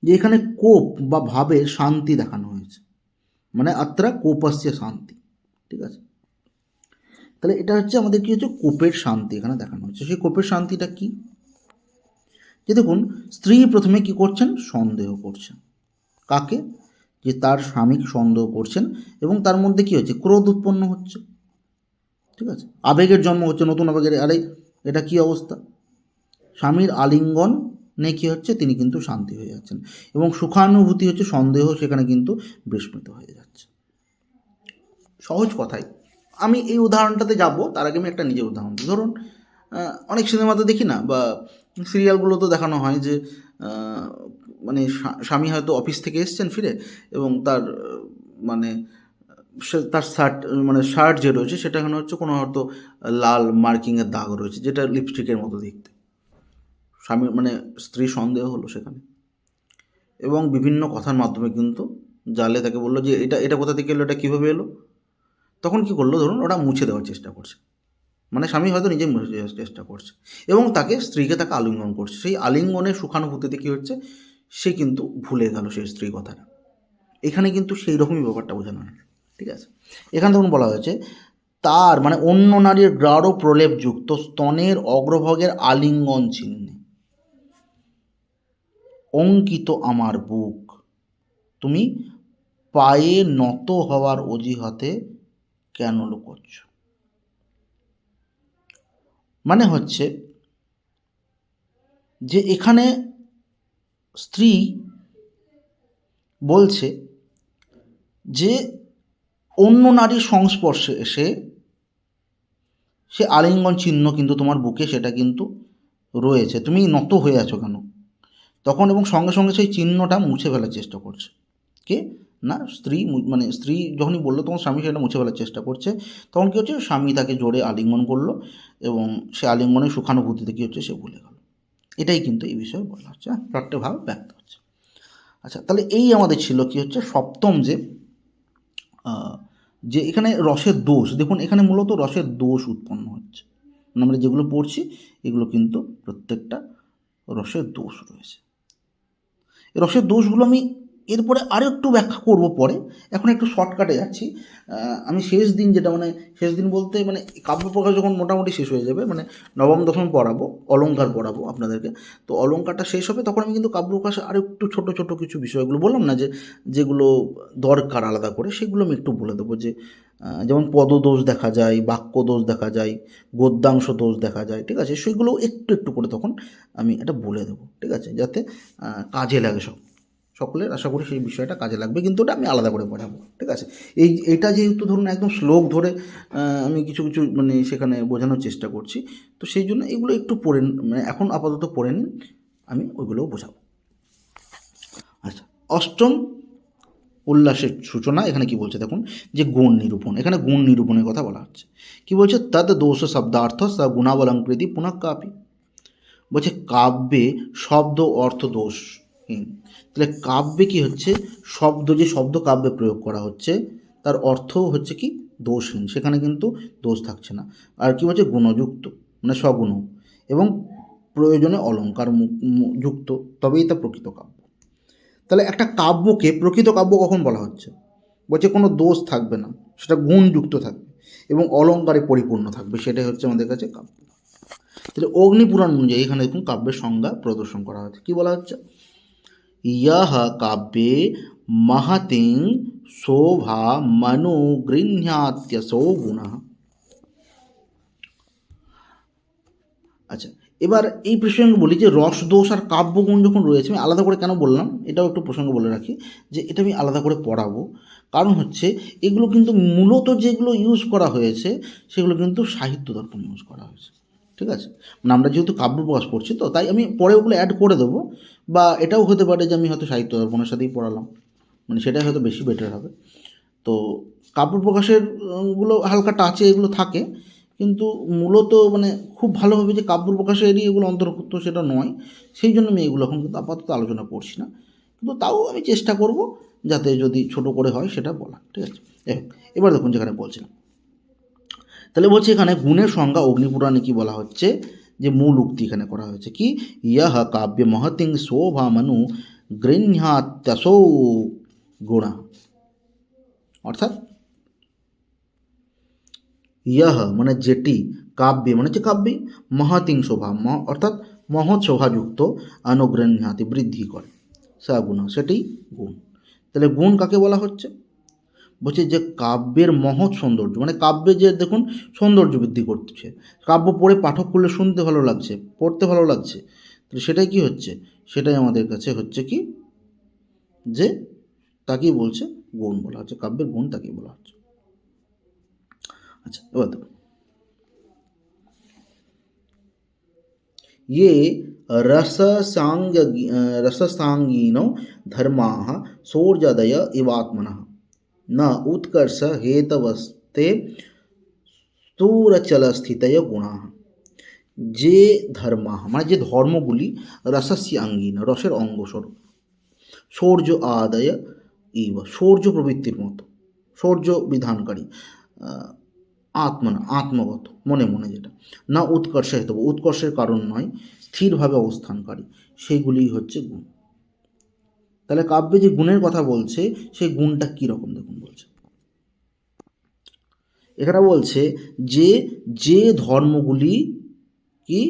যে এখানে কোপ বা ভাবের শান্তি দেখানো হয়েছে, মানে আত্রা কোপস্য শান্তি। ঠিক আছে, তাহলে এটা হচ্ছে আমাদের কি হচ্ছে কোপের শান্তি এখানে দেখানো হচ্ছে। সেই কোপের শান্তিটা কি, যে দেখুন স্ত্রী প্রথমে কি করছেন, সন্দেহ করছেন। কাকে, যে তার স্বামীকে সন্দেহ করছেন, এবং তার মধ্যে কি হচ্ছে, ক্রোধ উৎপন্ন হচ্ছে। ঠিক আছে, আবেগের জন্ম হচ্ছে, নতুন আবেগের, আরে এটা কি অবস্থা। স্বামীর আলিঙ্গন নে কী হচ্ছে, তিনি কিন্তু শান্তি হয়ে যাচ্ছেন, এবং সুখানুভূতি হচ্ছে সন্দেহ সেখানে কিন্তু বিস্মৃত হয়ে যাচ্ছে। সহজ কথাই, আমি এই উদাহরণটাতে যাব তার আগে আমি একটা নিজের উদাহরণ দিই। ধরুন অনেক সিনেমাতে দেখি না, বা সিরিয়ালগুলোতে দেখানো হয় যে মানে স্বামী হয়তো অফিস থেকে এসছেন ফিরে, এবং তার মানে সে তার শার্ট, মানে শার্ট যে রয়েছে সেটা এখানে হচ্ছে কোনো হয়তো লাল মার্কিংয়ের দাগ রয়েছে, যেটা লিপস্টিকের মতো দেখতে। স্বামী মানে স্ত্রী সন্দেহ হলো সেখানে, এবং বিভিন্ন কথার মাধ্যমে কিন্তু জালে তাকে বললো যে এটা এটা কোথা থেকে এলো, এটা কীভাবে এলো। তখন কি করলো, ধরুন ওরা মুছে দেওয়ার চেষ্টা করছে, মানে স্বামী হয়তো নিজে মুছে দেওয়ার চেষ্টা করছে, এবং তাকে স্ত্রীকে তাকে আলিঙ্গন করছে। সেই আলিঙ্গনের সুখানুভূতিতে কী হচ্ছে, সে কিন্তু ভুলে গেল সেই স্ত্রী কথাটা। এখানে কিন্তু সেই রকমই ব্যাপারটা বোঝানো হয়। ঠিক আছে, এখানে তখন বলা হয়েছে তার মানে অন্য নারীর গাঢ় প্রলেপযুক্ত স্তনের অগ্রভাগের আলিঙ্গন চিহ্নে অঙ্কিত আমার বুক তুমি পায়ে নত হওয়ার অজুহাতে কেন লুকোচ্ছ। মানে হচ্ছে যে এখানে স্ত্রী বলছে যে অন্য নারীর সংস্পর্শে এসে সে আলিঙ্গন চিহ্ন কিন্তু তোমার বুকে সেটা কিন্তু রয়েছে, তুমি নত হয়ে আছো কেন। তখন এবং সঙ্গে সঙ্গে সেই চিহ্নটা মুছে ফেলার চেষ্টা করছে কে, না স্ত্রী। মানে স্ত্রী যখনই বললো তখন স্বামী সেটা মুছে ফেলার চেষ্টা করছে। তখন কী হচ্ছে, স্বামী তাকে জোরে আলিঙ্গন করলো, এবং সে আলিঙ্গনের সুখানুভূতিতে কী হচ্ছে, সে ভুলে গেল। এটাই কিন্তু এই বিষয়ে বলা হচ্ছে, চারটে ভাব ব্যক্ত হচ্ছে। আচ্ছা, তাহলে এই আমাদের ছিল কি হচ্ছে সপ্তম, যে যে এখানে রসের দোষ, দেখুন এখানে মূলত রসের দোষ উৎপন্ন হচ্ছে, মানে আমরা যেগুলো পড়ছি এগুলো কিন্তু প্রত্যেকটা রসের দোষ রয়েছে। রসের দোষগুলো আমি এরপরে আরও একটু ব্যাখ্যা করব পরে, এখন একটু শর্টকাটে যাচ্ছি। আমি শেষ দিন, যেটা মানে শেষ দিন বলতে মানে কাব্যপ্রকাশ যখন মোটামুটি শেষ হয়ে যাবে, মানে নবম দশম পড়াবো, অলংকার পড়াবো আপনাদেরকে, তো অলংকারটা শেষ হবে তখন আমি কিন্তু কাব্যপ্রকাশে আরও একটু ছোটো ছোটো কিছু বিষয়গুলো বললাম না, যে যেগুলো দরকার আলাদা করে, সেগুলো আমি একটু বলে দেবো। যে যেমন পদদোষ দেখা যায়, বাক্য দোষ দেখা যায়, গদ্যাংশ দোষ দেখা যায়। ঠিক আছে, সেগুলো একটু একটু করে তখন আমি এটা বলে দেবো। ঠিক আছে, যাতে কাজে লাগে সকলের, আশা করি সেই বিষয়টা কাজে লাগবে, কিন্তু ওটা আমি আলাদা করে পড়াবো। ঠিক আছে, এটা যেহেতু ধরুন একদম শ্লোক ধরে আমি কিছু কিছু মানে সেখানে বোঝানোর চেষ্টা করছি, তো সেই জন্য এগুলো একটু পড়ে, মানে এখন আপাতত পড়ে নিন, আমি ওইগুলোও বোঝাবো। আচ্ছা, অষ্টম উল্লাসের সূচনা এখানে কি বলছে দেখুন, যে গুণ নিরূপণ, এখানে গুণ নিরূপণের কথা বলা হচ্ছে। কি বলছে, তদ দোষ শব্দার্থ স গুণাবলঙ্কৃতি পুনঃ কাপি। বলছে কাব্যে শব্দ অর্থ দোষহীন। তাহলে কাব্যে কি হচ্ছে, শব্দ, যে শব্দ কাব্যে প্রয়োগ করা হচ্ছে তার অর্থ হচ্ছে কি দোষহীন, সেখানে কিন্তু দোষ থাকছে না। আর কি বলছে, গুণযুক্ত মানে সগুণ, এবং প্রয়োজনে অলঙ্কার যুক্ত, তবেই তা প্রকৃত কাব্য। তাহলে একটা কাব্যকে প্রকৃত কাব্য কখন বলা হচ্ছে, বলছে কোনো দোষ থাকবে না, সেটা গুণযুক্ত থাকবে এবং অলঙ্কারে পরিপূর্ণ থাকবে, সেটাই হচ্ছে আমাদের কাছে কাব্য। তাহলে অগ্নিপুরাণ অনুযায়ী এখানে দেখুন কাব্যের সংজ্ঞা প্রদর্শন করা হচ্ছে। কি বলা হচ্ছে, ইয়হ কাব্যে মহতিং শোভা মনোগৃহ্যাত্যসো গুণ। আচ্ছা, এবার এই প্রসঙ্গে বলি যে রস দোষ আর কাব্যগুণ যখন রয়েছে, আমি আলাদা করে কেন বললাম এটাও একটু প্রসঙ্গ বলে রাখি, যে এটা আমি আলাদা করে পড়াবো। কারণ হচ্ছে এগুলো কিন্তু মূলত যেগুলো ইউজ করা হয়েছে সেগুলো কিন্তু সাহিত্য দর্পণ ইউজ করা হয়েছে। ঠিক আছে, মানে আমরা যেহেতু কাব্য প্রকাশ পড়ছি তো তাই আমি পরে ওগুলো অ্যাড করে দেবো, বা এটাও হতে পারে যে আমি হয়তো সাহিত্য দর্পণের সাথেই পড়ালাম, মানে সেটাই হয়তো বেশি বেটার হবে। তো কাব্য প্রকাশের গুলো হালকা টাচে এগুলো থাকে, কিন্তু মূলত মানে খুব ভালোভাবে যে কাব্য প্রকাশেরই এগুলো অন্তর্ভুক্ত সেটা নয়, সেই জন্য আমি এগুলো এখন কিন্তু আপাতত আলোচনা করছি না, কিন্তু তাও আমি চেষ্টা করব যাতে যদি ছোট করে হয় সেটা বলা, ঠিক আছে। এবার দেখুন যেখানে বলছিলাম, তাহলে বলছে এখানে গুণের সংজ্ঞা অগ্নিপুরাণে কি বলা হচ্ছে, যে মূল উক্তি এখানে করা হয়েছে কি, ইয়হ কাব্য মহতিং শোভা মনু গৃহ্যাত্যসৌ গুণা, অর্থাৎ ইয়হ মানে যেটি, কাব্যে মানে হচ্ছে কাব্যে, মহতিং শোভা অর্থাৎ মহৎ শোভাযুক্ত, অনুগৃহ্যাতি বৃদ্ধি করে, সা গুণ সেটি গুণ। তাহলে গুণ কাকে বলা হচ্ছে, বলছে যে কাব্যের মহৎ সৌন্দর্য, মানে কাব্যে যে দেখুন সৌন্দর্য বৃদ্ধি করছে, কাব্য পড়ে পাঠক করলে শুনতে ভালো লাগছে, পড়তে ভালো লাগছে, তো সেটাই কি হচ্ছে, সেটাই আমাদের কাছে হচ্ছে কি, যে তাকেই বলছে গুণ বলা হচ্ছে, কাব্যের গুণ তাকেই বলা হচ্ছে। আচ্ছা এবার দেখুন, ये रससाङ्गिनो धर्माः सोर्जदय इवात्मनः न उत्कर्ष हेतवस्ते স্থূরচলস্থিতয় গুণাः, যে ধর্মাः মানে যে ধর্মগুলি রসস্য আঙ্গিন রসের অঙ্গস্বরূপ, শৌর্য আদায় ইব শৌর্য প্রবৃত্তির মতো, শৌর্য বিধানকারী, আত্মনা আত্মগত মনে মনে যেটা, না উৎকর্ষ হেতু উৎকর্ষের কারণ নয়, স্থিরভাবে অবস্থানকারী, সেইগুলি হচ্ছে গুণ। তাহলে কাব্যে যে গুণের কথা বলছে সেই গুণটা কীরকম দেখুন বলছে, এখানে বলছে যে যে ধর্মগুলি কি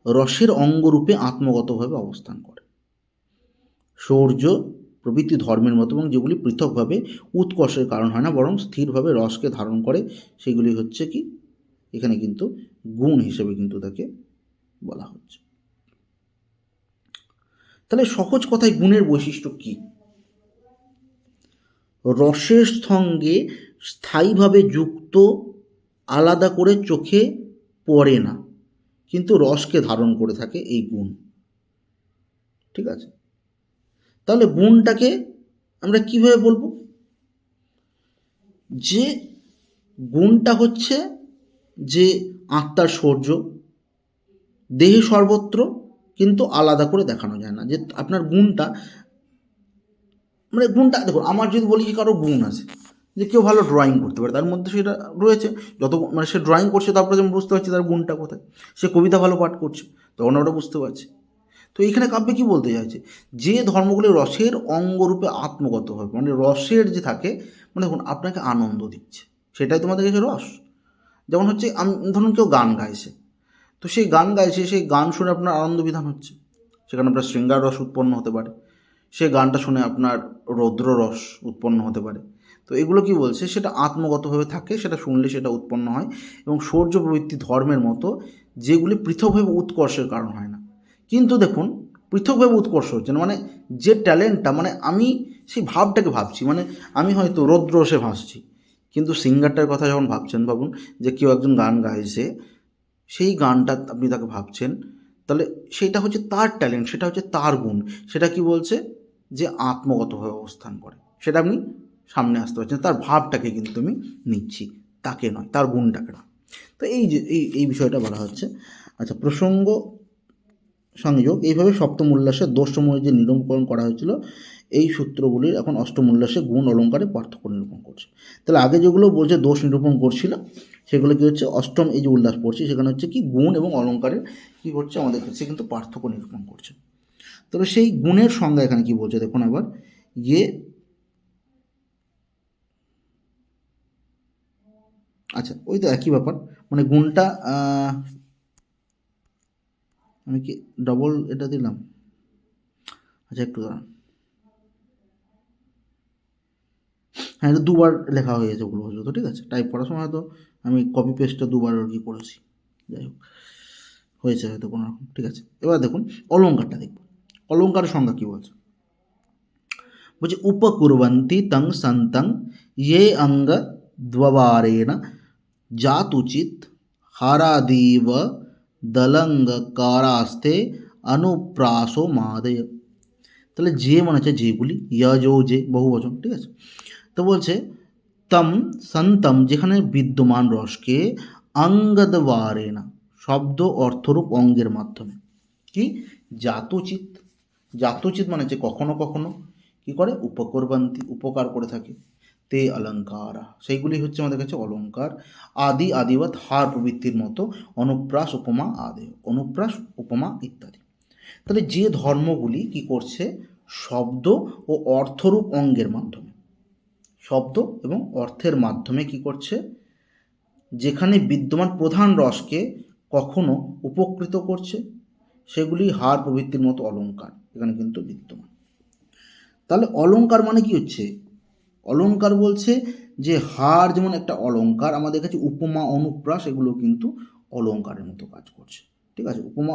রসের অঙ্গরূপে আত্মগতভাবে অবস্থান করে, শৌর্য প্রভৃতি ধর্মের মতো, এবং যেগুলি পৃথকভাবে উৎকর্ষের কারণ হয় না বরং স্থিরভাবে রসকে ধারণ করে, সেগুলি হচ্ছে কি এখানে কিন্তু গুণ হিসেবে কিন্তু তাকে বলা হচ্ছে। তাহলে সহজ কথায় গুণের বৈশিষ্ট্য কি, রসের সঙ্গে স্থায়ীভাবে যুক্ত, আলাদা করে চোখে পড়ে না কিন্তু রসকে ধারণ করে থাকে এই গুণ, ঠিক আছে। তাহলে গুণটাকে আমরা কিভাবে বলবো, যে গুণটা হচ্ছে যে আত্মার শৌর্য, দেহে সর্বত্র কিন্তু আলাদা করে দেখানো যায় না, যে আপনার গুণটা মানে গুণটা দেখুন, আমার যদি বলি যে কারো গুণ আছে, যে কেউ ভালো ড্রয়িং করতে পারে, তার মধ্যে সেটা রয়েছে, যত মানে সে ড্রয়িং করছে তারপরে যেমন বুঝতে পারছি তার গুণটা কোথায়, সে কবিতা ভালো পাঠ করছে তখন ওটা বুঝতে পারছি। তো এইখানে কাব্যে কী বলতে চাইছে, যে ধর্মগুলি রসের অঙ্গরূপে আত্মগত হয়, মানে রসের যে থাকে, মানে দেখুন আপনাকে আনন্দ দিচ্ছে, সেটাই তোমাদের কাছে রস। যেমন হচ্ছে ধরুন কেউ গান গাইছে, তো সেই গান গাইছে, সেই গান শুনে আপনার আনন্দ বিধান হচ্ছে, সেখানে আপনার শৃঙ্গার রস উৎপন্ন হতে পারে, সে গানটা শুনে আপনার রৌদ্র রস উৎপন্ন হতে পারে। তো এগুলো কি বলছে, সেটা আত্মগতভাবে থাকে, সেটা শুনলে সেটা উৎপন্ন হয়, এবং শৌর্য প্রবৃত্তি ধর্মের মতো যেগুলি পৃথকভাবে উৎকর্ষের কারণ হয় না। কিন্তু দেখুন পৃথকভাবে উৎকর্ষ হচ্ছে না, মানে যে ট্যালেন্টটা, মানে আমি সেই ভাবটাকে ভাবছি, মানে আমি হয়তো রৌদ্র রসে ভাসছি, কিন্তু সিঙ্গারটার কথা যখন ভাবছেন, ভাবুন যে কেউ একজন গান গাইছে, সেই গানটা আপনি তাকে ভাবছেন, তাহলে সেইটা হচ্ছে তার ট্যালেন্ট, সেটা হচ্ছে তার গুণ, সেটা কি বলছে, যে আত্মগতভাবে অবস্থান করে, সেটা আপনি সামনে আসতে পারছেন, তার ভাবটাকে কিন্তু আমি নিচ্ছি, তাকে নয়, তার গুণটাকে না। তো এই যে এই বিষয়টা বলা হচ্ছে। আচ্ছা, প্রসঙ্গ সংযোগ, এইভাবে সপ্তম উল্লাসের দোষসমূহের যে নিরূপণ করা হয়েছিল, এই সূত্রগুলির এখন অষ্টম উল্লাসে গুণ অলঙ্কারে পার্থক্য নিরূপণ করছে। তাহলে আগে যেগুলো বলছে দোষ নিরূপণ করছিল, সেগুলো কী হচ্ছে, অষ্টম এই যে উল্লাস পড়ছে সেখানে হচ্ছে কি গুণ এবং অলঙ্কারের কী করছে, আমাদের কাছে কিন্তু পার্থক্য নিরূপণ করছে। তবে সেই গুণের সংজ্ঞা এখানে কি বলছে দেখুন আবার, ইয়ে আচ্ছা ওই তো একই ব্যাপার, মানে গুণটা আমি কি ডবল এটা দিলাম, আচ্ছা একটু দাঁড়ান, হ্যাঁ এটা দুবার লেখা হয়ে গেছে ওগুলো হয়তো, ঠিক আছে, টাইপ করার সময় হয়তো আমি কপি পেস্টটা দুবার আর কি করেছি, যাই হোক হয়েছে হয়তো কোনো রকম, ঠিক আছে। এবার দেখুন অলঙ্কারটা দেখব, অলঙ্কারের সংজ্ঞা কী বলছে, বলছে উপকুর্বন্তি তং সন্তং ইয়ে অঙ্গ দ্ববারেণ জাতুচিত হারাদিব দলঙ্গ কারাস্তে অনুপ্রাসো মাদেয়। তাহলে যে মানে হচ্ছে যেগুলি, যো যে বহু বচন, ঠিক আছে। তো বলছে তম সন্তম যেখানে বিদ্যমান রসকে অঙ্গদ্বারে না শব্দ অর্থরূপ অঙ্গের মাধ্যমে কি জাতোচিত। জাতোচিত মানে যে কখনো কখনো কি করে উপকরবান্তি উপকার করে থাকে। তে অলঙ্কারা সেইগুলি হচ্ছে আমাদের কাছে অলঙ্কার। আদি আদিবৎ হার প্রবৃত্তির মতো অনুপ্রাস উপমা আদেয় অনুপ্রাস উপমা ইত্যাদি। তাহলে যে ধর্মগুলি কি করছে শব্দ ও অর্থরূপ অঙ্গের মাধ্যমে, শব্দ এবং অর্থের মাধ্যমে কি করছে যেখানে বিদ্যমান প্রধান রসকে কখনো উপকৃত করছে সেগুলি হার প্রবৃত্তির মতো অলঙ্কার এখানে কিন্তু বিদ্যমান। তাহলে অলঙ্কার মানে কি হচ্ছে, অলঙ্কার বলছে যে হার যেমন একটা অলঙ্কার, আমাদের কাছে উপমা অনুপ্রাস এগুলো কিন্তু অলঙ্কারের মতো কাজ করছে, ঠিক আছে। উপমা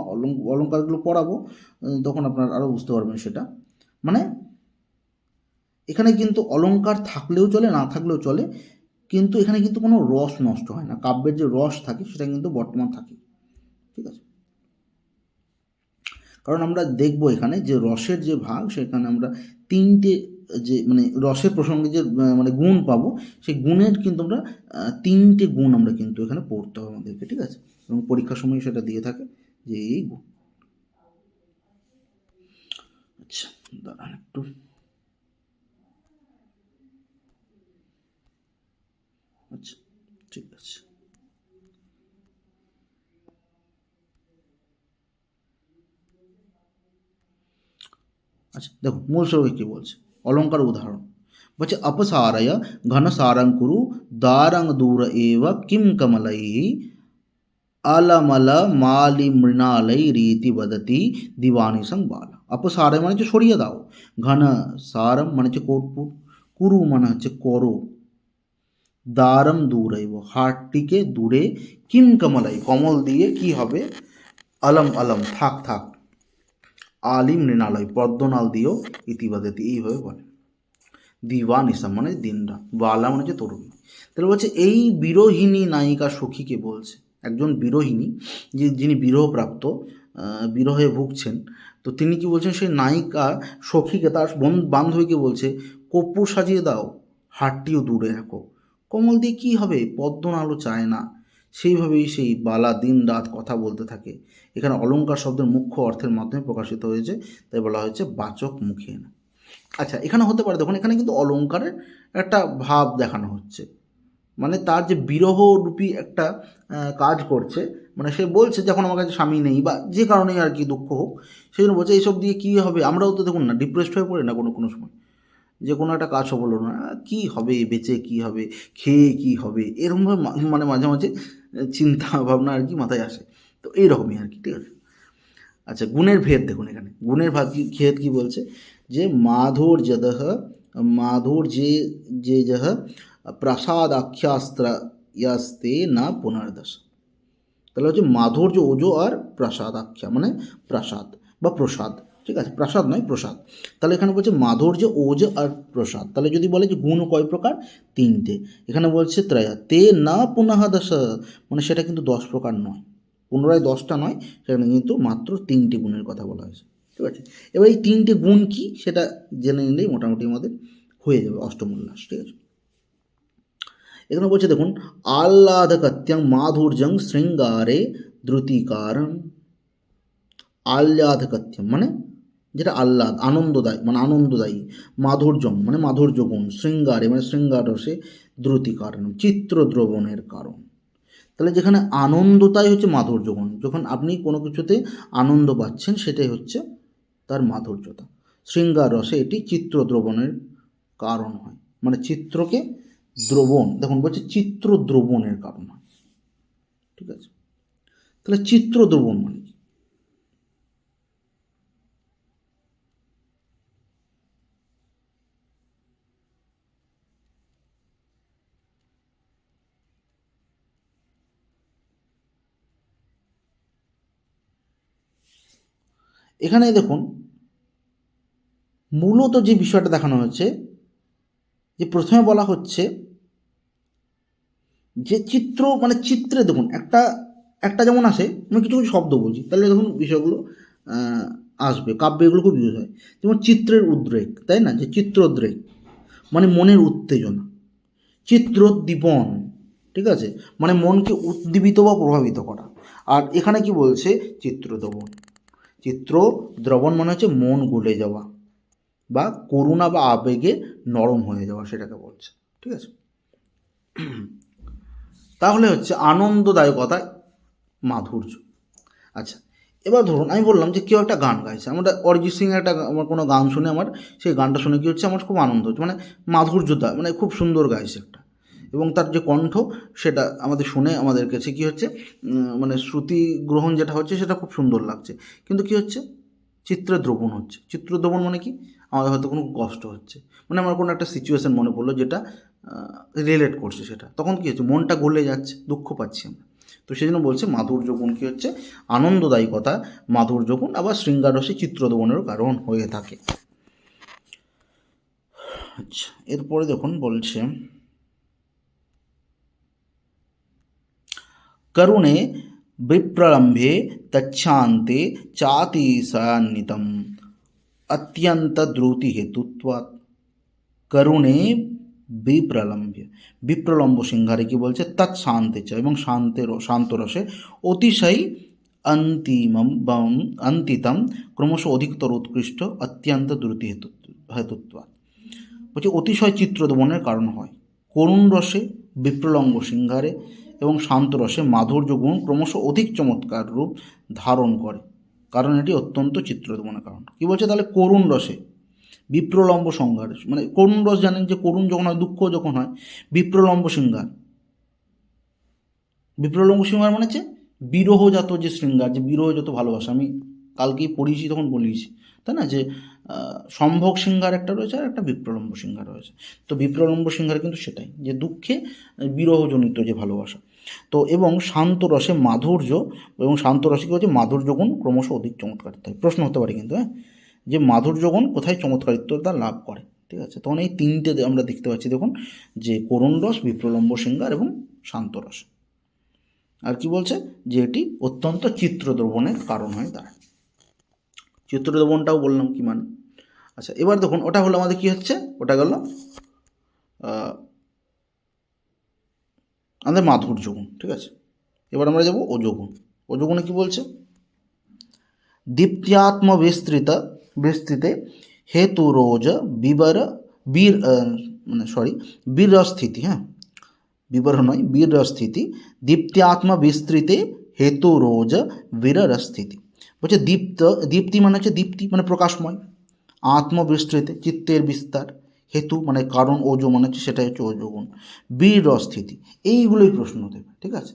অলঙ্কারগুলো পড়াবো তখন আপনারা আরও বুঝতে পারবেন সেটা। মানে এখানে কিন্তু অলঙ্কার থাকলেও চলে না থাকলেও চলে, কিন্তু এখানে কিন্তু কোনো রস নষ্ট হয় না, কাব্যের যে রস থাকে সেটা কিন্তু বর্তমান থাকে, ঠিক আছে। কারণ আমরা দেখব এখানে যে রসের যে ভাগ সেখানে আমরা তিনটে যে মানে রসের প্রসঙ্গে যে মানে গুণ পাবো সেই গুণের কিন্তু আমরা তিনটে গুণ আমরা কিন্তু এখানে পড়তে হবে আমাদেরকে, ঠিক আছে। এবং পরীক্ষার সময় সেটা দিয়ে থাকে যে এই গুণ। আচ্ছা দাঁড়ান একটু, আচ্ছা ঠিক আছে। আচ্ছা দেখো মূল শ্লোকে কি বলছে, অলঙ্কার উদাহরণ বলছে अपसारय घनसारं कुरु दारं दूर एव किं कमलैः अलमल माली मृणालय রীতি বদতি দিবানি সং বালা। अपसारय মানে হচ্ছে সরিয়ে দাও, ঘন সারম মানে হচ্ছে কর্পূর, কুরু মানে হচ্ছে করো, দারম দূরৈব হাটটিকে দূরে, কিম কমলাই কমল দিয়ে কি হবে, অলম অলম থাক থাক, আলিম মৃণালয় পদ্মনাল দিও, ইতিবাদতি এইভাবে বলে। দিবানিশা মানে দিনরাত, বালা মানে হচ্ছে তরুণী। তাহলে বলছে এই বিরোহিণী নায়িকা সখীকে বলছে, একজন বিরোহিণী যে যিনি বিরহপ্রাপ্ত বিরহে ভুগছেন, তো তিনি কি বলছেন সেই নায়িকা সখীকে তার বান্ধবীকে বলছে কর্পূর সাজিয়ে দাও, হাটটিও দূরে রাখো, কমল দিয়ে কী হবে, পদ্ম আলো চায় না। সেইভাবেই সেই বালা দিন রাত কথা বলতে থাকে। এখানে অলঙ্কার শব্দের মুখ্য অর্থের মাধ্যমে প্রকাশিত হয়েছে, তাই বলা হয়েছে বাচক মুখে না। আচ্ছা এখানে হতে পারে দেখুন এখানে কিন্তু অলঙ্কারের একটা ভাব দেখানো হচ্ছে, মানে তার যে বিরহরূপী একটা কাজ করছে, মানে সে বলছে যখন আমার কাছে স্বামী নেই বা যে কারণেই আর কি দুঃখ হোক, সেই জন্য বলছে এইসব দিয়ে কী হবে, আমরাও তো দেখুন না ডিপ্রেসড হয়ে পড়ি না কোনো কোনো সময়, যে কোনো একটা কাজ সফল হলো না, কী হবে বেঁচে কী হবে খেয়ে কী হবে এরকমভাবে মানে মাঝে মাঝে চিন্তা ভাবনা আর কি মাথায় আসে, তো এইরকমই আর কি, ঠিক আছে। আচ্ছা গুণের ভেদ দেখুন এখানে গুণের ভেদ কী বলছে যে মাধুর্যদহ মাধুর্যে যে যহ প্রসাদাখ্যাস্তে না পুনর্দশ। তাহলে হচ্ছে মাধুর্য ওজো আর প্রসাদাখ্যা মানে প্রাসাদ বা প্রসাদ, ঠিক আছে, প্রাসাদ নয় প্রসাদ। তাহলে এখানে বলছে মাধুর্য ওজ আর প্রসাদ, তাহলে যদি বলে যে গুণ কয় প্রকার, তিনটে। এখানে বলছে ত্রয়া তে না পুনঃ দশ, মানে সেটা কিন্তু 10 প্রকার নয়, পুনরায় 10টা নয়, সেখানে কিন্তু মাত্র 3টে গুণের কথা বলা হয়েছে, ঠিক আছে। এবার এই 3টে গুণ কি সেটা জেনে নিলেই মোটামুটি আমাদের হয়ে যাবে অষ্টমোল্লাস, ঠিক আছে। এখানে বলছে দেখুন আহ্লাদকত্যং মাধুর্যং শৃঙ্গারে দ্রুতিকারণ। আহ্লাদকত্যম মানে যেটা আহ্লাদ আনন্দদায়ী মানে আনন্দদায়ী, মাধুর্যম মানে মাধুর্য গুণ, শৃঙ্গারে মানে শৃঙ্গার রসে, দ্রুতি কারণ চিত্রদ্রবণের কারণ। তাহলে যেখানে আনন্দতাই হচ্ছে মাধুর্য গুণ, যখন আপনি কোনো কিছুতে আনন্দ পাচ্ছেন সেটাই হচ্ছে তার মাধুর্যতা। শৃঙ্গার রসে এটি চিত্রদ্রবণের কারণ হয়, মানে চিত্রকে দ্রবণ দেখুন বলছে চিত্র দ্রবণের কারণ হয়, ঠিক আছে। তাহলে চিত্র দ্রবণ মানে কি, এখানে দেখুন মূলত যে বিষয়টা দেখানো হচ্ছে যে প্রথমে বলা হচ্ছে যে চিত্র মানে চিত্রে দেখুন একটা একটা যেমন আসে, আমি কিছু কিছু শব্দ বলছি, তাহলে দেখুন বিষয়গুলো আসবে। কাব্যে এগুলো খুব ইউজ হয়। যেমন চিত্রের উদ্রেক, তাই না, যে চিত্রোদ্রেক মানে মনের উত্তেজনা। চিত্রোদ্দীপন, ঠিক আছে, মানে মনকে উদ্দীপিত বা প্রভাবিত করা। আর এখানে কি বলছে, চিত্রদ্রবণ। চিত্রদ্রবণ মানে হচ্ছে মন গলে যাওয়া বা করুণা বা আবেগে নরম হয়ে যাওয়া, সেটাকে বলছে, ঠিক আছে। তাহলে হচ্ছে আনন্দদায়কতা, মাধুর্য। আচ্ছা, এবার ধরুন আমি বললাম যে কেউ একটা গান গাইছে, আমরা অরিজিৎ সিং একটা, আমার কোনো গান শুনে আমার সেই গানটা শুনে কী হচ্ছে, আমার খুব আনন্দ হচ্ছে, মানে মাধুর্যতা, মানে খুব সুন্দর গাইছে একটা, এবং তার যে কণ্ঠ সেটা আমাদের শুনে আমাদের কাছে কী হচ্ছে, মানে শ্রুতি গ্রহণ যেটা হচ্ছে সেটা খুব সুন্দর লাগছে। কিন্তু কী হচ্ছে, চিত্রদ্রবণ হচ্ছে। চিত্রদ্রবণ মানে কি, আমাদের হয়তো কোনো কষ্ট হচ্ছে, মানে আমার কোনো একটা সিচুয়েশান মনে পড়লো যেটা রিলেট করছে, সেটা তখন কী হচ্ছে, মনটা গলে যাচ্ছে, দুঃখ পাচ্ছি আমরা। তো সেই জন্য বলছে মাধুর্য গুণ কী হচ্ছে, আনন্দদায়কতা, মাধুর্য গুণ আবার শৃঙ্গারসে চিত্রদ্রবণেরও কারণ হয়ে থাকে। আচ্ছা, এরপরে দেখুন বলছে, करुणे विप्रलम्भे तच्छान्ते चातिशान्वितम् अत्यन्तद्रुतिहेतुत्वात्। করুণে বিপ্রলম্বে, বিপ্রলম্ব সিংহারে কি বলছে, তৎশান্তে চ, এবং শান্তরসে অতিশয় অন্তিমম অন্তিতম ক্রমশ অধিকতর উৎকৃষ্ট অত্যন্ত দ্রুতি হেতুত্বাৎ। বলছে অতিশয় চিত্রদ্রবণের কারণ হয়, করুণ রসে বিপ্রলম্ব সিংহারে এবং শান্ত রসে মাধুর্য গুণ ক্রমশ অধিক চমৎকার রূপ ধারণ করে, কারণ এটি অত্যন্ত চিত্রদ্রবণের কারণ। কী বলছে তাহলে, করুণ রসে বিপ্রলম্ব সংহার, মানে করুণ রস জানেন যে করুণ যখন হয়, দুঃখ যখন হয়, বিপ্রলম্ব সিংহার, বিপ্রলম্ব সিংহার মানে হচ্ছে বিরহজাত যে শৃঙ্গার, যে বিরহজাত ভালোবাসা, আমি কালকেই পড়িয়েছি তখন বলিয়েছি, তাই না, যে সম্ভোগ সিংহার একটা রয়েছে আর একটা বিপ্রলম্ব সিংহার রয়েছে। তো বিপ্রলম্ব সিংহার কিন্তু সেটাই, যে দুঃখে বিরহজনিত যে ভালোবাসা। তো এবং শান্ত রসে মাধুর্য, এবং শান্ত রসে কী হচ্ছে, মাধুর্য গুণ ক্রমশ অধিক চমৎকারিতা হয়। প্রশ্ন হতে পারে কিন্তু, হ্যাঁ, যে মাধুর্য গুণ কোথায় চমৎকারিত্বতা লাভ করে, ঠিক আছে। তখন এই তিনটে আমরা দেখতে পাচ্ছি, দেখুন, যে করুণ রস, বিপ্রলম্ব সিংহার এবং শান্ত রস। আর কি বলছে, যে এটি অত্যন্ত চিত্রদ্রবণের কারণ হয়ে দাঁড়ায়। চিত্রদ্রবণটাও বললাম কি মানে। আচ্ছা, এবার দেখুন, ওটা হলো আমাদের কি হচ্ছে, ওটা গেল আমাদের মাধুর্য গুণ, ঠিক আছে। এবার আমরা যাব ওজগুণ। ওজগুণে কি বলছে, দীপ্ত্যাত্ম বিস্তৃতে হেতুরোজ বিবর বীর বীরস্থিতি, হ্যাঁ, বিবর নয়, বীরস্থিতি, দীপ্ত্যাত্মা বিস্তৃতে হেতুরোজ বীরস্থিতি। বলছে দীপ্তি মানে হচ্ছে, দীপ্তি মানে প্রকাশময়, আত্মবিস্তৃতে চিত্তের বিস্তার, হেতু মানে কারণ, ওজো মানে হচ্ছে সেটা হচ্ছে ওজগুণ, বীরস্থিতি, এইগুলোই প্রশ্ন দেবে, ঠিক আছে।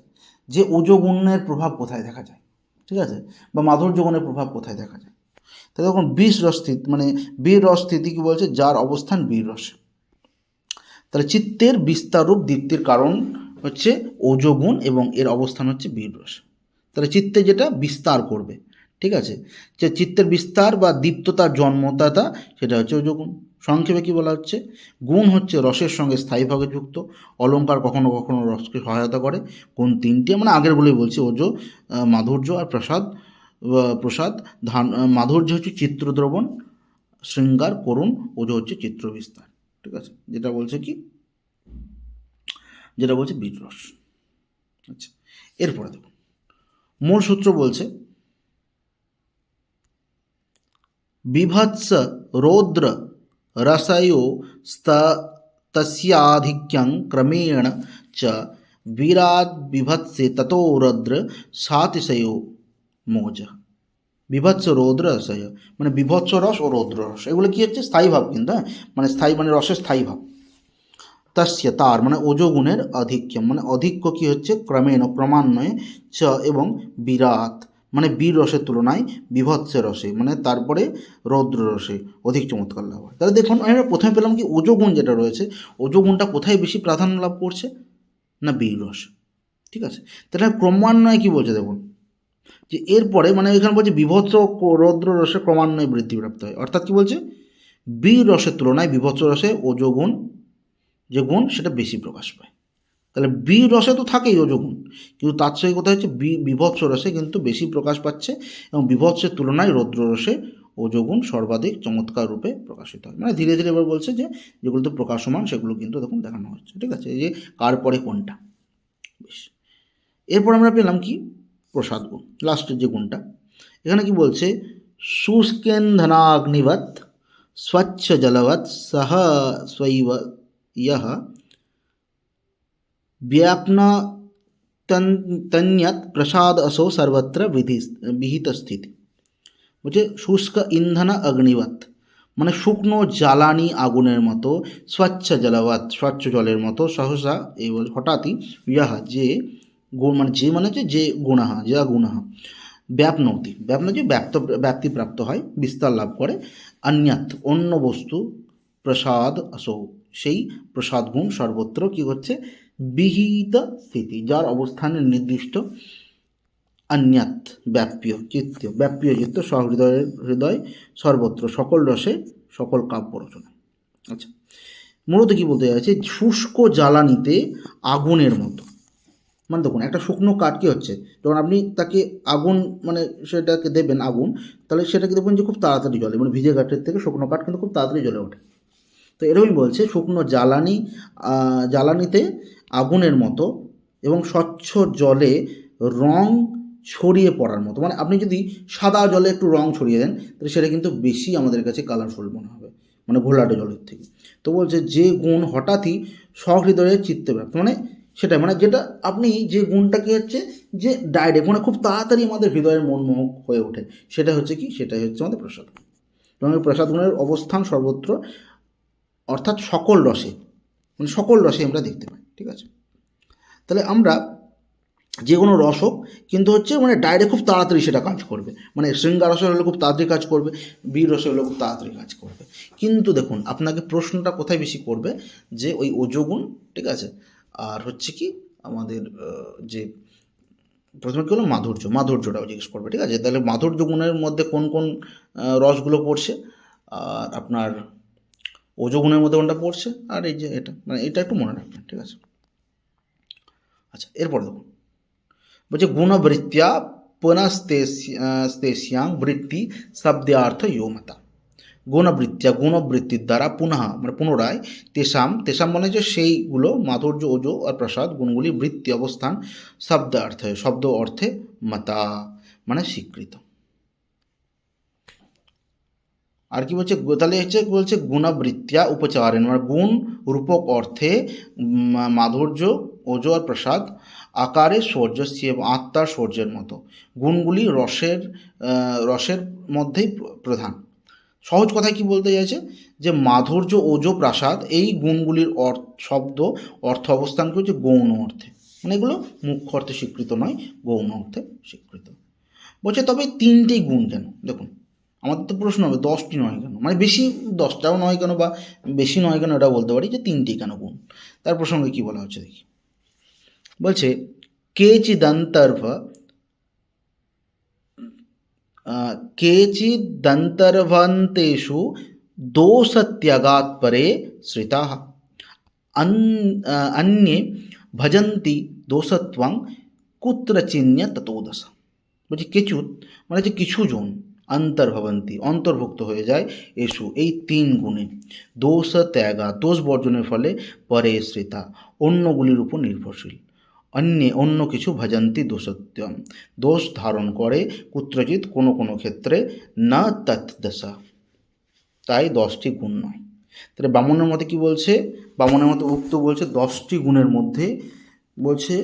যে ওজগুণের প্রভাব কোথায় দেখা যায়, ঠিক আছে, বা মাধুর্য গুণের প্রভাব কোথায় দেখা যায়। তাহলে তখন মানে বীর রসস্থিতি কি বলছে, যার অবস্থান বীর রসে। তাহলে চিত্তের বিস্তাররূপ দীপ্তির কারণ হচ্ছে ওজগুণ এবং এর অবস্থান হচ্ছে বীর রস। তাহলে চিত্তে যেটা বিস্তার করবে, ঠিক আছে, যে চিত্তের বিস্তার বা দীপ্ততার জন্মদাতা, সেটা হচ্ছে ওজগুণ। সংক্ষেপে কি বলা হচ্ছে, গুণ হচ্ছে রসের সঙ্গে স্থায়ীভাবে যুক্ত, অলঙ্কার কখনো কখনো রসকে সহায়তা করে। কোন তিনটে, মানে আগেরগুলোই বলছি, ওজ, মাধুর্য আর প্রসাদ। মাধুর্য হচ্ছে চিত্রদ্রবণ, শৃঙ্গার, করুণ, ওজ হচ্ছে চিত্রবিস্তার, ঠিক আছে, যেটা বলছে কি, যেটা বলছে বীররস। আচ্ছা, এরপরে দেখুন মূল সূত্র বলছে, বিভৎস রৌদ্র রসयो তস্যাধিক্যং ক্রমেণ চ বিরাদ বিভৎসে ততো রৌদ্র সাতিশयो মোজ। বিভৎস রৌদ্র রসয় মানে বিভৎস রস ও রৌদ্র রস, এগুলো কী হচ্ছে, স্থায়ী ভাব কিন্তু, হ্যাঁ, মানে স্থায়ী মানে রসের স্থায়ী ভাব। তস্য তার মানে ওজগুণের আধিক্যম মানে অধিক্য কী হচ্ছে, ক্রমান্বয়ে চ এবং বিরাট মানে বীর রসের তুলনায় বিভৎসের রসে মানে তারপরে রৌদ্র রসে অধিক চমৎকার লাভ হয়। তাহলে দেখুন আমরা প্রথমে পেলাম কি, ওজগুণ যেটা রয়েছে, ওজগুণটা কোথায় বেশি প্রাধান্য লাভ করছে, না বীর রস, ঠিক আছে। তাহলে ক্রমান্বয়ে কী বলছে দেখুন, যে এরপরে মানে এখানে বলছে বিভৎস রৌদ্র রসে ক্রমান্বয়ে বৃদ্ধিপ্রাপ্ত হয়, অর্থাৎ কী বলছে, বীর রসের তুলনায় বিভৎস রসে ওজগুণ যে গুণ সেটা বেশি প্রকাশ পায়। তাহলে বি রসে তো থাকেই ওজোগুণ, কিন্তু তার সঙ্গে কথা হচ্ছে বিভৎস রসে কিন্তু বেশি প্রকাশ পাচ্ছে, এবং বিভৎসের তুলনায় রৌদ্র রসে ওজোগুণ সর্বাধিক চমৎকার রূপে প্রকাশিত হয়। মানে ধীরে ধীরে এবার বলছে যে যেগুলো তো প্রকাশমান সেগুলো কিন্তু দেখুন দেখানো হচ্ছে, ঠিক আছে, এই যে কার পরে কোনটা। বেশ, এরপর আমরা পেলাম কি প্রসাদ গুণ, লাস্টের যে গুণটা। এখানে কি বলছে, শুষ্কেন্ধনাগ্নিবৎ স্বচ্ছ জলবৎ সহ স্বৈব ইয়ঃ व्याप्न तन्यत प्रसाद असो सर्वत्र विहित स्थिति। বলছে শুষ্ক ইন্ধন অগ্নিবৎ, মানে শুকনো জ্বালানি আগুনের মতো, স্বচ্ছ জলবৎ স্বচ্ছ জলের মতো, সহসা এই হঠাৎই, ইহ যে গুণ, মানে যে মানে হচ্ছে যে গুণাহ, যা গুণাহ, ব্যাপনতি, ব্যাপন যে ব্যাপ্তিপ্রাপ্ত হয়, বিস্তার লাভ করে, অন্যাত অন্য বস্তু, প্রসাদ আসৌ সেই প্রসাদ গুণ সর্বত্র কি হচ্ছে, বিহিত স্থিতি, যার অবস্থানের নির্দিষ্ট, অন্যাত ব্যাপ্য চিত্ত, ব্যাপ্য চিত্ত সহৃদয়ের হৃদয়, সর্বত্র সকল রসে সকল কাব্য রচনা। আচ্ছা, মূলত কি বলতে চাইছে, শুষ্ক জ্বালানিতে আগুনের মতো, মানে দেখুন একটা শুকনো কাঠ কী হচ্ছে, যখন আপনি তাকে আগুন মানে সেটাকে দেবেন আগুন, তাহলে সেটাকে দেখবেন যে খুব তাড়াতাড়ি জ্বলে, মানে ভিজে কাঠের থেকে শুকনো কাঠ কিন্তু খুব তাড়াতাড়ি জ্বলে ওঠে। তো এরকমই বলছে শুকনো জ্বালানিতে আগুনের মতো এবং স্বচ্ছ জলে রং ছড়িয়ে পড়ার মতো, মানে আপনি যদি সাদা জলে একটু রং ছড়িয়ে দেন তাহলে সেটা কিন্তু বেশি আমাদের কাছে কালারফুল মনে হবে, মানে ঘোলাটে জলের থেকে। তো বলছে যে গুণ হঠাৎই সহৃদয়ের চিত্তে ব্যাপ্ত, মানে সেটা মানে যেটা আপনি যে গুণটা কি হচ্ছে যে ডাইরেক্ট মানে খুব তাড়াতাড়ি আমাদের হৃদয়ের মনমোহক হয়ে ওঠে, সেটা হচ্ছে কি, সেটাই হচ্ছে আমাদের প্রসাদ গুণ। এবং এই প্রসাদ গুণের অবস্থান সর্বত্র, অর্থাৎ সকল রসে, মানে সকল রসে আমরা দেখতে পাই, ঠিক আছে। তাহলে আমরা যে কোনো রস হোক কিন্তু হচ্ছে মানে ডাইরেক্ট খুব তাড়াতাড়ি সেটা কাজ করবে, মানে শৃঙ্গার রসে হলে খুব তাড়াতাড়ি কাজ করবে, বীর রসে হলে খুব তাড়াতাড়ি কাজ করবে। কিন্তু দেখুন আপনাকে প্রশ্নটা কোথায় বেশি করবে, যে ওই ওজোগুণ, ঠিক আছে, আর হচ্ছে কি আমাদের যে প্রথমে কী হলো মাধুর্যটাও জিজ্ঞেস করবে, ঠিক আছে। তাহলে মাধুর্য গুণের মধ্যে কোন কোন রসগুলো পড়ছে, আর আপনার ওজোগুণের মধ্যে কোনটা পড়ছে, আর এই যে এটা, মানে এটা একটু মনে রাখবেন, ঠিক আছে। আচ্ছা, এরপর দেখুন বলছে গুণবৃত্তিয়া পুনস্তেস্যাং বৃত্তি শব্দার্থ ইয়মতা। গুণবৃত্তির দ্বারা পুনঃ মানে পুনরায়, তেষাম মানে যে সেইগুলো, মাধুর্য ওজো আর প্রসাদ গুণগুলি বৃত্তি অবস্থান, শব্দ অর্থে মতা মানে স্বীকৃত। আর কি বলছে, তাহলে হচ্ছে বলছে গুণবৃত্তিয়া উপচারেণ, মানে গুণ রূপক অর্থে মাধুর্য ওজো আর প্রসাদ আকারে সৌর্যস্য এবং আত্মার সৌর্যের মতো গুণগুলি রসের মধ্যেই প্রধান। সহজ কথায় কি বলতে চাইছে, যে মাধুর্য ওজো প্রাসাদ এই গুণগুলির অর্থ অবস্থান করছে গৌণ অর্থে, মানে এগুলো মুখ্য অর্থে স্বীকৃত নয়, গৌণ অর্থে স্বীকৃত। বলছে তবে 3টি গুণ কেন, দেখুন আমাদের তো প্রশ্ন হবে 10টি নয় কেন, মানে বেশি 10টাও নয় কেন বা বেশি নয় কেন, এটা বলতে পারি যে 3টি কেন গুণ। তার প্রসঙ্গে কি বলা হচ্ছে দেখি, বলছে केचिदन्तर्भन्तेषु दोषत्यागात् परे श्रिताः अन्ये भजन्ति दोषत्वं कुत्रचिन्य ततोदश। বলছি কেচুত মানে যে কিছু জন, অন্তর্ভবন্তি অন্তর্ভুক্ত হয়ে যায়, এসু এই 3 গুণে, দোষ ত্যাগা দোষ বর্জনের ফলে, পরে শ্রিতা অন্যগুলির উপর নির্ভরশীল, অন্য কিছু ভজন্তি দোষত্যম দোষ ধারণ করে, কুত্রচিৎ কোনো কোনো ক্ষেত্রে, না তৎদশা তাই 10টি গুণ নয়। তাহলে বামনের মতে কি বলছে, বামনের মতে উক্ত বলছে 10টি গুণের মধ্যে বলছে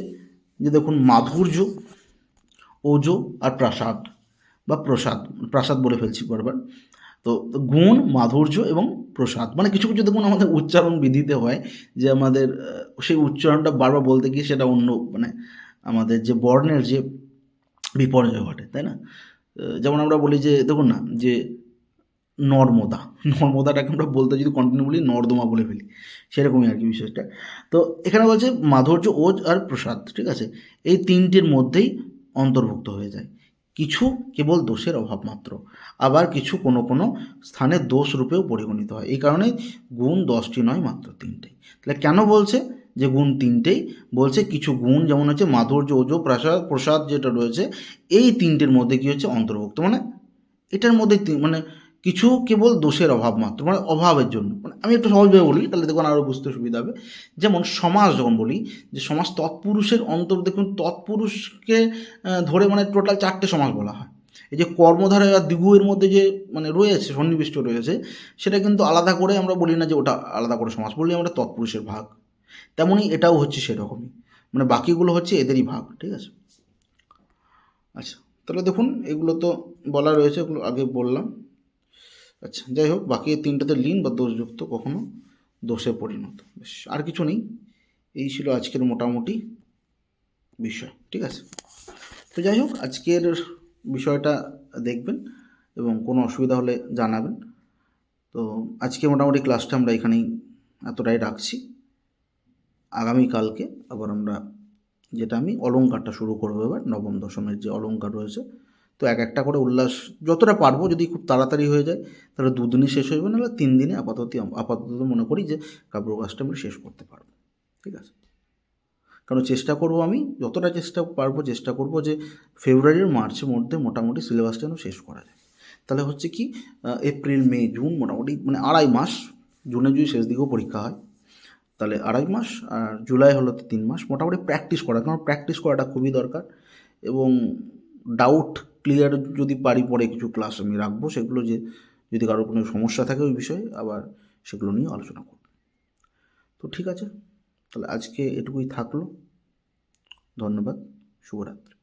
যে দেখুন মাধুর্য ওজো আর প্রাসাদ বলে ফেলছি বারবার। তো গুণ মাধুর্য এবং প্রসাদ, মানে কিছু কিছু দেখুন আমাদের উচ্চারণ বিধিতে হয় যে আমাদের সেই উচ্চারণটা বারবার বলতে গিয়ে সেটা অন্য মানে আমাদের যে বর্ণের যে বিপর্যয় ঘটে, তাই না। যেমন আমরা বলি যে দেখুন না যে নর্মদাটাকে আমরা বলতে যদি কন্টিনিউ বলি নর্দমা বলে ফেলি, সেরকমই আর কি বিষয়টা। তো এখানে বলছে মাধুর্য ওজ আর প্রসাদ, ঠিক আছে, এই 3টির মধ্যেই অন্তর্ভুক্ত হয়ে যায়, কিছু কেবল দোষের অভাব মাত্র, আবার কিছু কোনো কোনো স্থানে দোষ রূপেও পরিগণিত হয়। এই কারণে গুণ 10টি নয় মাত্র 3টাই। তাহলে কেন বলছে যে গুণ তিনটেই বলছে কিছু গুণ যেমন হচ্ছে মাধুর্য, ওজ, প্রসাদ যেটা রয়েছে এই তিনটের মধ্যে কি হচ্ছে অন্তর্ভুক্ত, মানে এটার মধ্যে মানে কিছু কেবল দোষের অভাব মাত্র, মানে অভাবের জন্য, মানে আমি একটু সহজভাবে বলি তাহলে দেখুন আরও বুঝতে সুবিধা হবে। যেমন সমাস যখন বলি যে সমাস তৎপুরুষের অন্তর, দেখুন তৎপুরুষকে ধরে মানে টোটাল 4টে সমাস বলা হয়। এই যে কর্মধারা আর দ্বিগুয়ের মধ্যে যে মানে রয়েছে সন্নিবিষ্ট রয়েছে সেটা কিন্তু আলাদা করে আমরা বলি না যে ওটা আলাদা করে সমাস, বলি আমরা তৎপুরুষের ভাগ। তেমনই এটাও হচ্ছে সেরকমই, মানে বাকিগুলো হচ্ছে এদেরই ভাগ, ঠিক আছে। আচ্ছা, তাহলে দেখুন এগুলো তো বলা রয়েছে, এগুলো আগে বললাম। আচ্ছা, যাই হোক, বাকি তিনটাতে লিন বা দোষযুক্ত, কখনো দোষে পরিণত, বেশ আর কিছু নেই। এই ছিল আজকের মোটামুটি বিষয়, ঠিক আছে। তো যাই হোক, আজকের বিষয়টা দেখবেন এবং কোনো অসুবিধা হলে জানাবেন। তো আজকে মোটামুটি ক্লাসটা আমরা এখানেই এতটাই রাখছি। আগামীকালকে আবার আমরা যেটা আমি অলংকারটা শুরু করবো এবার, নবম দশমের যে অলংকার রয়েছে, তো এক একটা করে উল্লাস যতটা পারবো, যদি খুব তাড়াতাড়ি হয়ে যায় তাহলে 2 দিনই শেষ হয়ে যাবে, নাহলে 3 দিনে আপাতত মনে করি যে কাব্যপ্রকাশটা আমরা শেষ করতে পারবো, ঠিক আছে। কারণ চেষ্টা করব, আমি যতটা চেষ্টা করব যে ফেব্রুয়ারির মার্চের মধ্যে মোটামুটি সিলেবাসটা যেন শেষ করা যায়। তাহলে হচ্ছে কি এপ্রিল, মে, জুন মোটামুটি মানে 2.5 মাস, জুনে যদি শেষ দিকেও পরীক্ষা হয় তাহলে 2.5 মাস, আর জুলাই হলো তো 3 মাস, মোটামুটি প্র্যাকটিস করা, কারণ প্র্যাকটিস করাটা খুবই দরকার। এবং ডাউট ক্লিয়ার যদি পারি পরে কিছু ক্লাস আমি রাখবো, সেগুলো যে যদি কারোর কোনো সমস্যা থাকে ওই বিষয়ে আবার সেগুলো নিয়ে আলোচনা করব। তো ঠিক আছে, তাহলে আজকে এটুকুই থাকলো। ধন্যবাদ, শুভরাত্রি।